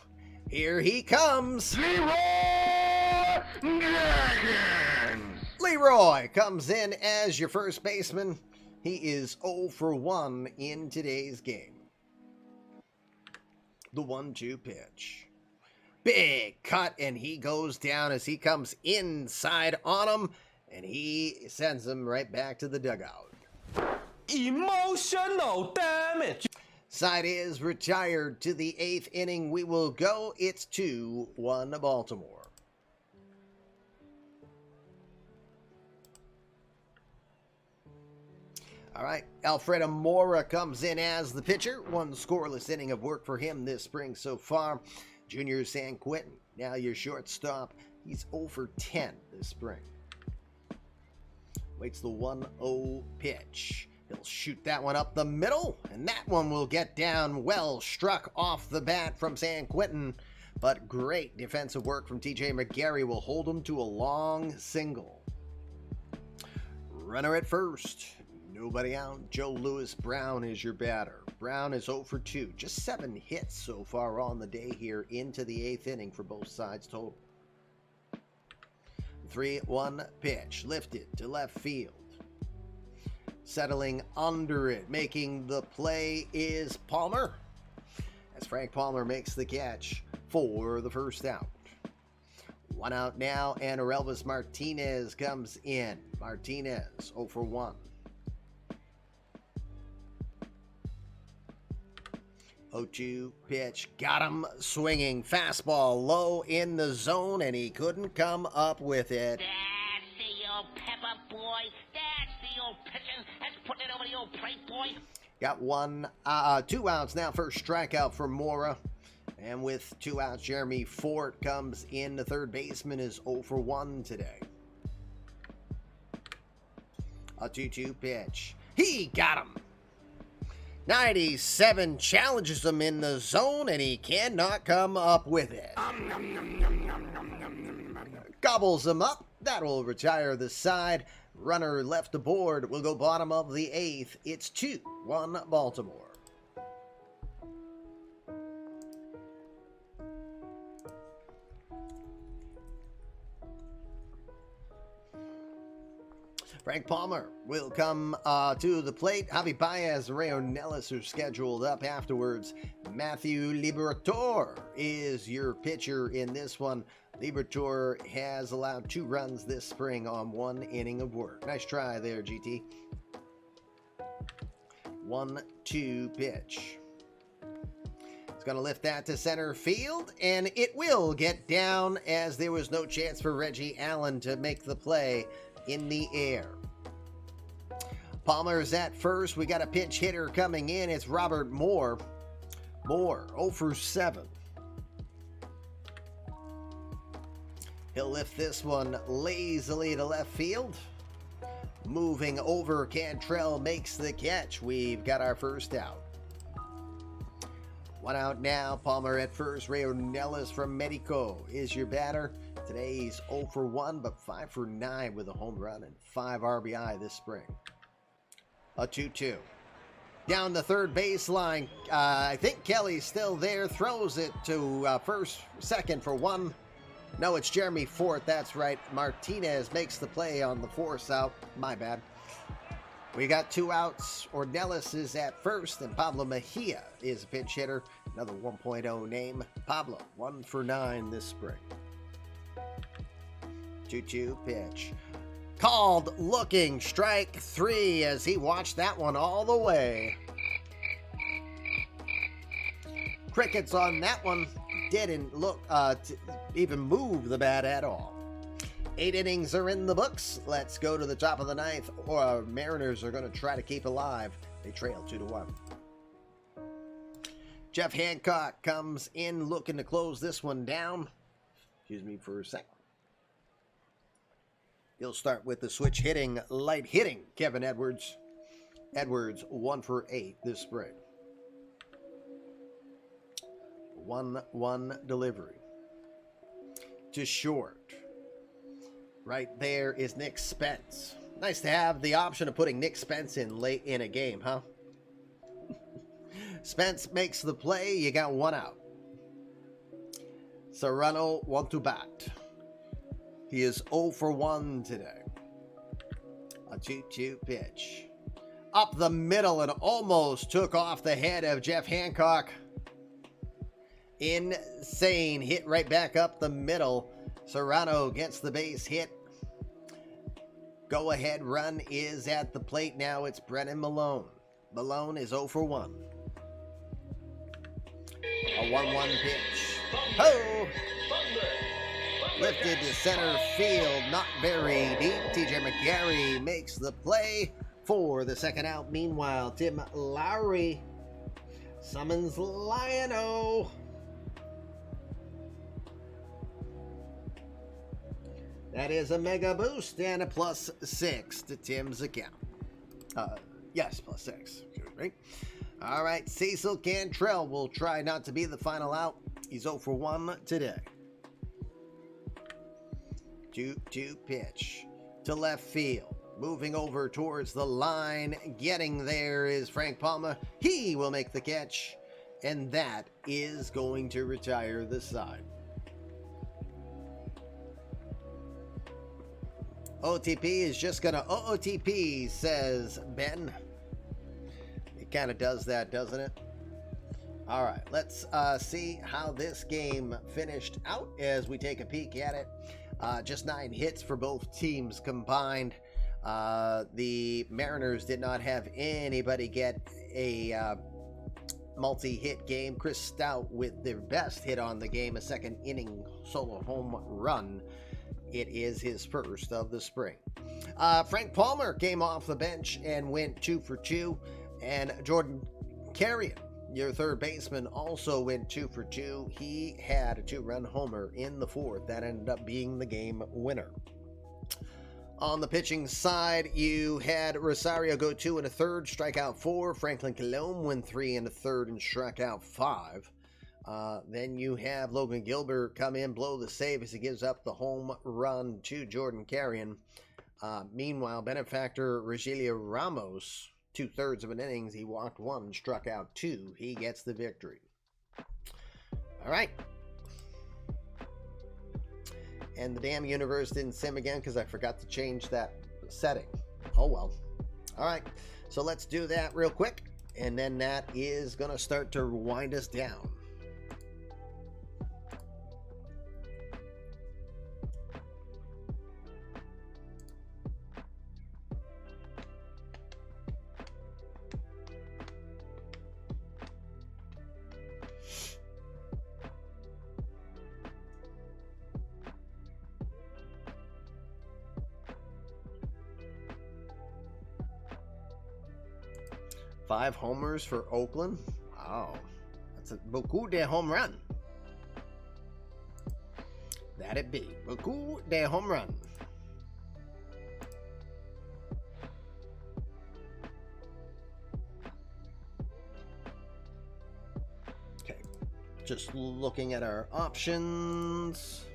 Here he comes. Leroy comes in as your first baseman. He is 0 for 1 in today's game. The 1-2 pitch. Big cut, and he goes down as he comes inside on him, and he sends him right back to the dugout. Emotional damage. Side is retired to the 8th inning. We will go. It's 2-1 Baltimore. All right, Alfredo Mora comes in as the pitcher. 1 scoreless inning of work for him this spring so far. Junior San Quentin, now your shortstop. He's 0 for 10 this spring. Waits the 1-0 pitch. He'll shoot that one up the middle, and that one will get down well struck off the bat from San Quentin. But great defensive work from TJ McGarry will hold him to a long single. Runner at first. Nobody out. Joe Louis Brown is your batter. Brown is 0 for 2. Just 7 hits so far on the day here into the 8th inning for both sides total. 3-1 pitch. Lifted to left field. Settling under it. Making the play is Palmer. As Frank Palmer makes the catch for the first out. 1 out now, and Elvis Martinez comes in. Martinez 0 for 1. 0-2 pitch, got him swinging. Fastball low in the zone, and he couldn't come up with it. That's the old pepper boy. That's the old pitching. That's putting it over the old plate, boy. Got 2 outs now. First strikeout for Mora. And with 2 outs, Jeremy Fort comes in. The third baseman is 0 for 1 today. A 2-2 pitch. He got him. 97 challenges him in the zone, and he cannot come up with it. Gobbles him up. That will retire the side. Runner left aboard. Will go bottom of the 8th. It's 2-1 Baltimore. Frank Palmer will come to the plate. Javi Baez and Ray Ornelas are scheduled up afterwards. Matthew Liberatore is your pitcher in this one. Liberatore has allowed 2 runs this spring on 1 inning of work. Nice try there, GT. 1-2 pitch. It's going to lift that to center field, and it will get down as there was no chance for Reggie Allen to make the play in the air. Palmer's at first. We got a pinch hitter coming in. It's Robert Moore. Moore, 0 for 7. He'll lift this one lazily to left field. Moving over, Cantrell makes the catch. We've got our first out. 1 out now. Palmer at first. Ray Ornelas from Medico is your batter. Today he's 0 for 1, but 5 for 9 with a home run and 5 RBI this spring. A 2-2. Down the third baseline. I think Kelly's still there. Throws it to second for 1. No, it's Jeremy Fort. That's right. Martinez makes the play on the force out. My bad. We got 2 outs. Ornelas is at first, and Pablo Mejia is a pinch hitter. Another 1.0 name. Pablo, 1 for 9 this spring. 2-2 pitch. Called looking, strike 3 as he watched that one all the way. Crickets on that one. Didn't look to even move the bat at all. 8 innings are in the books. Let's go to the top of the 9th. Mariners are going to try to keep alive. They trail 2-1. Jeff Hancock comes in looking to close this one down. Excuse me for a second. He'll start with the switch hitting, light hitting Kevin Edwards. Edwards 1 for 8 this spring. 1-1 delivery to short. Right there is Nick Spence. Nice to have the option of putting Nick Spence in late in a game, huh? Spence makes the play. You got 1 out. Serrano 1 to bat. He is 0 for 1 today. A 2-2 pitch. Up the middle and almost took off the head of Jeff Hancock. Insane. Hit right back up the middle. Serrano gets the base hit. Go ahead run is at the plate now. It's Brennan Malone. Malone is 0 for 1. A 1-1 pitch. Ho! Lifted to center field. Not very deep. TJ McGarry makes the play for the second out. Meanwhile, Tim Lowry summons Lion-O. That is a mega boost and a +6 to Tim's account. Yes, +6. Excuse me. All right, Cecil Cantrell will try not to be the final out. He's 0 for 1 today. 2-2 pitch to left field. Moving over towards the line. Getting there is Frank Palmer. He will make the catch, and that is going to retire the side. OTP is just going to OOTP, says Ben. It kind of does that, doesn't it? All right, let's see how this game finished out as we take a peek at it. Just 9 hits for both teams combined. The Mariners did not have anybody get a multi-hit game. Chris Stout with their best hit on the game, a second inning solo home run. It is his first of the spring. Frank Palmer came off the bench and went 2 for 2. And Jordan Carrion, your third baseman, also went 2 for 2. He had a 2-run homer in the 4th. That ended up being the game winner. On the pitching side, you had Rosario go 2 1/3, strike out 4. Franklin Colomb went 3 1/3 and struck out 5. Then you have Logan Gilbert come in, blow the save as he gives up the home run to Jordan Carrion. Meanwhile, benefactor Rogelio Ramos, 2/3 of an innings, he walked 1 and struck out 2. He gets the victory. All right. And the damn universe didn't sim again because I forgot to change that setting. Oh, well. All right. So let's do that real quick. And then that is going to start to wind us down. Five homers for Oakland. Wow. That's a beaucoup de home run. That'd be beaucoup de home run. Okay. Just looking at our options.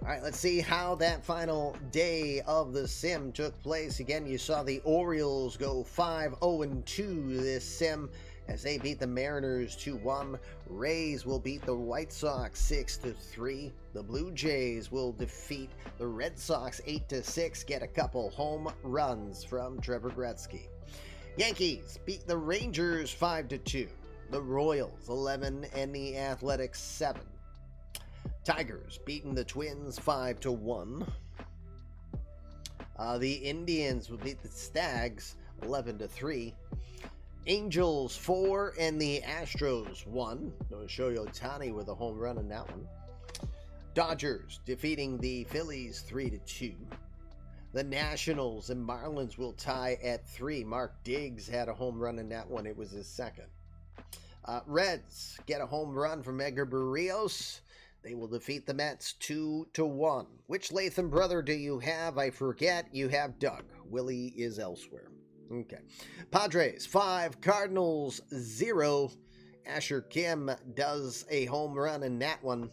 All right, let's see how that final day of the sim took place. Again, you saw the Orioles go 5-0-2 this sim as they beat the Mariners 2-1. Rays will beat the White Sox 6-3. The Blue Jays will defeat the Red Sox 8-6, get a couple home runs from Trevor Gretzky. Yankees beat the Rangers 5-2. The Royals 11 and the Athletics 7. Tigers beating the Twins 5-1. The Indians will beat the Stags 11-3. Angels 4 and the Astros 1. Shohei Ohtani with a home run in that one. Dodgers defeating the Phillies 3-2. The Nationals and Marlins will tie at 3. Mark Diggs had a home run in that one. It was his second. Reds get a home run from Edgar Barrios. They will defeat the Mets 2-1. Which Latham brother do you have? I forget. You have Doug. Willie is elsewhere. Okay. Padres 5, Cardinals 0. Asher Kim does a home run in that one.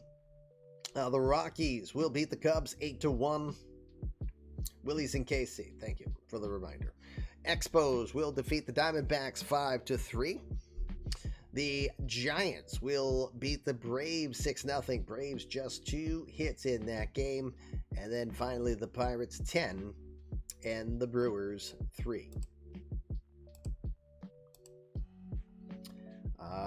The Rockies will beat the Cubs 8-1. Willie's in KC. Thank you for the reminder. Expos will defeat the Diamondbacks 5-3. The Giants will beat the Braves 6-0. Braves just 2 hits in that game. And then finally the Pirates 10 and the Brewers 3.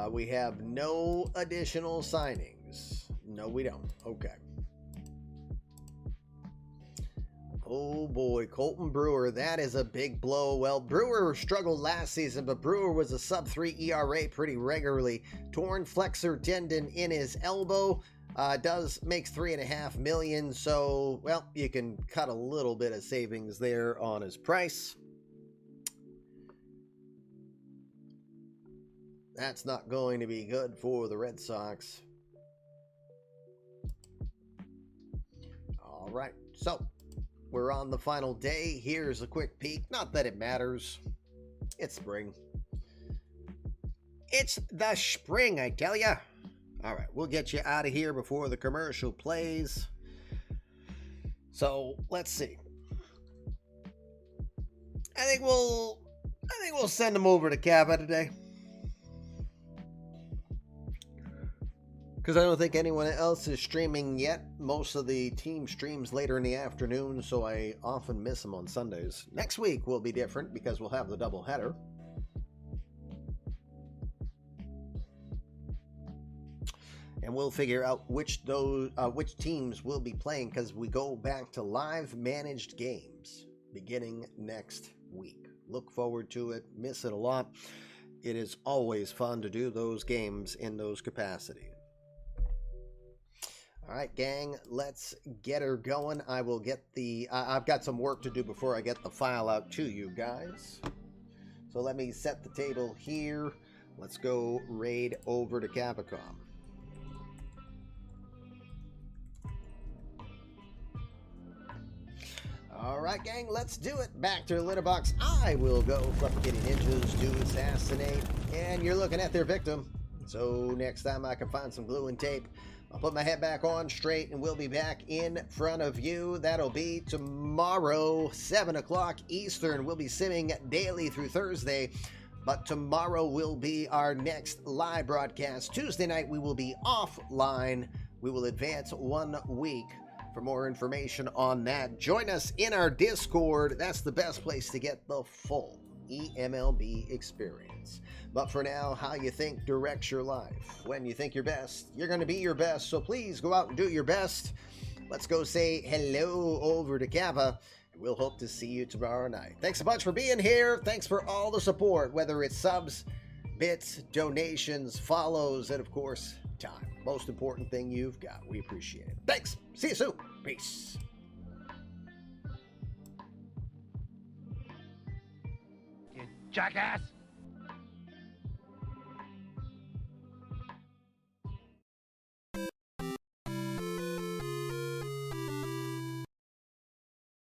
We have no additional signings. No, we don't. Okay. Oh boy, Colton Brewer, that is a big blow. Well, Brewer struggled last season, but Brewer was a sub-3 ERA pretty regularly. Torn flexor tendon in his elbow. Makes $3.5 million, so, well, you can cut a little bit of savings there on his price. That's not going to be good for the Red Sox. All right, so we're on the final day. Here's a quick peek. Not that it matters. It's spring. It's the spring, I tell ya. All right, we'll get you out of here before the commercial plays. So let's see. I think we'll send them over to Kappa today. Because I don't think anyone else is streaming yet. Most of the team streams later in the afternoon, so I often miss them on Sundays. Next week will be different because we'll have the doubleheader. And we'll figure out which teams will be playing because we go back to live managed games beginning next week. Look forward to it. Miss it a lot. It is always fun to do those games in those capacities. All right, gang, let's get her going. I will get I've got some work to do before I get the file out to you guys. So let me set the table here. Let's go raid over to Capcom. All right, gang, let's do it. Back to Litterbox. I will go from getting ninjas to assassinate. And you're looking at their victim. So next time I can find some glue and tape, I'll put my head back on straight and we'll be back in front of you. That'll be tomorrow, 7 o'clock Eastern. We'll be simming daily through Thursday, but tomorrow will be our next live broadcast. Tuesday night, we will be offline. We will advance 1 week for more information on that. Join us in our Discord. That's the best place to get the full eMLB experience. But for now, how you think directs your life. When you think your best, you're going to be your best. So please go out and do your best. Let's go say hello over to Kappa. We'll hope to see you tomorrow night. Thanks so much for being here. Thanks for all the support, whether it's subs, bits, donations, follows, and of course, time. Most important thing you've got. We appreciate it. Thanks. See you soon. Peace. You jackass!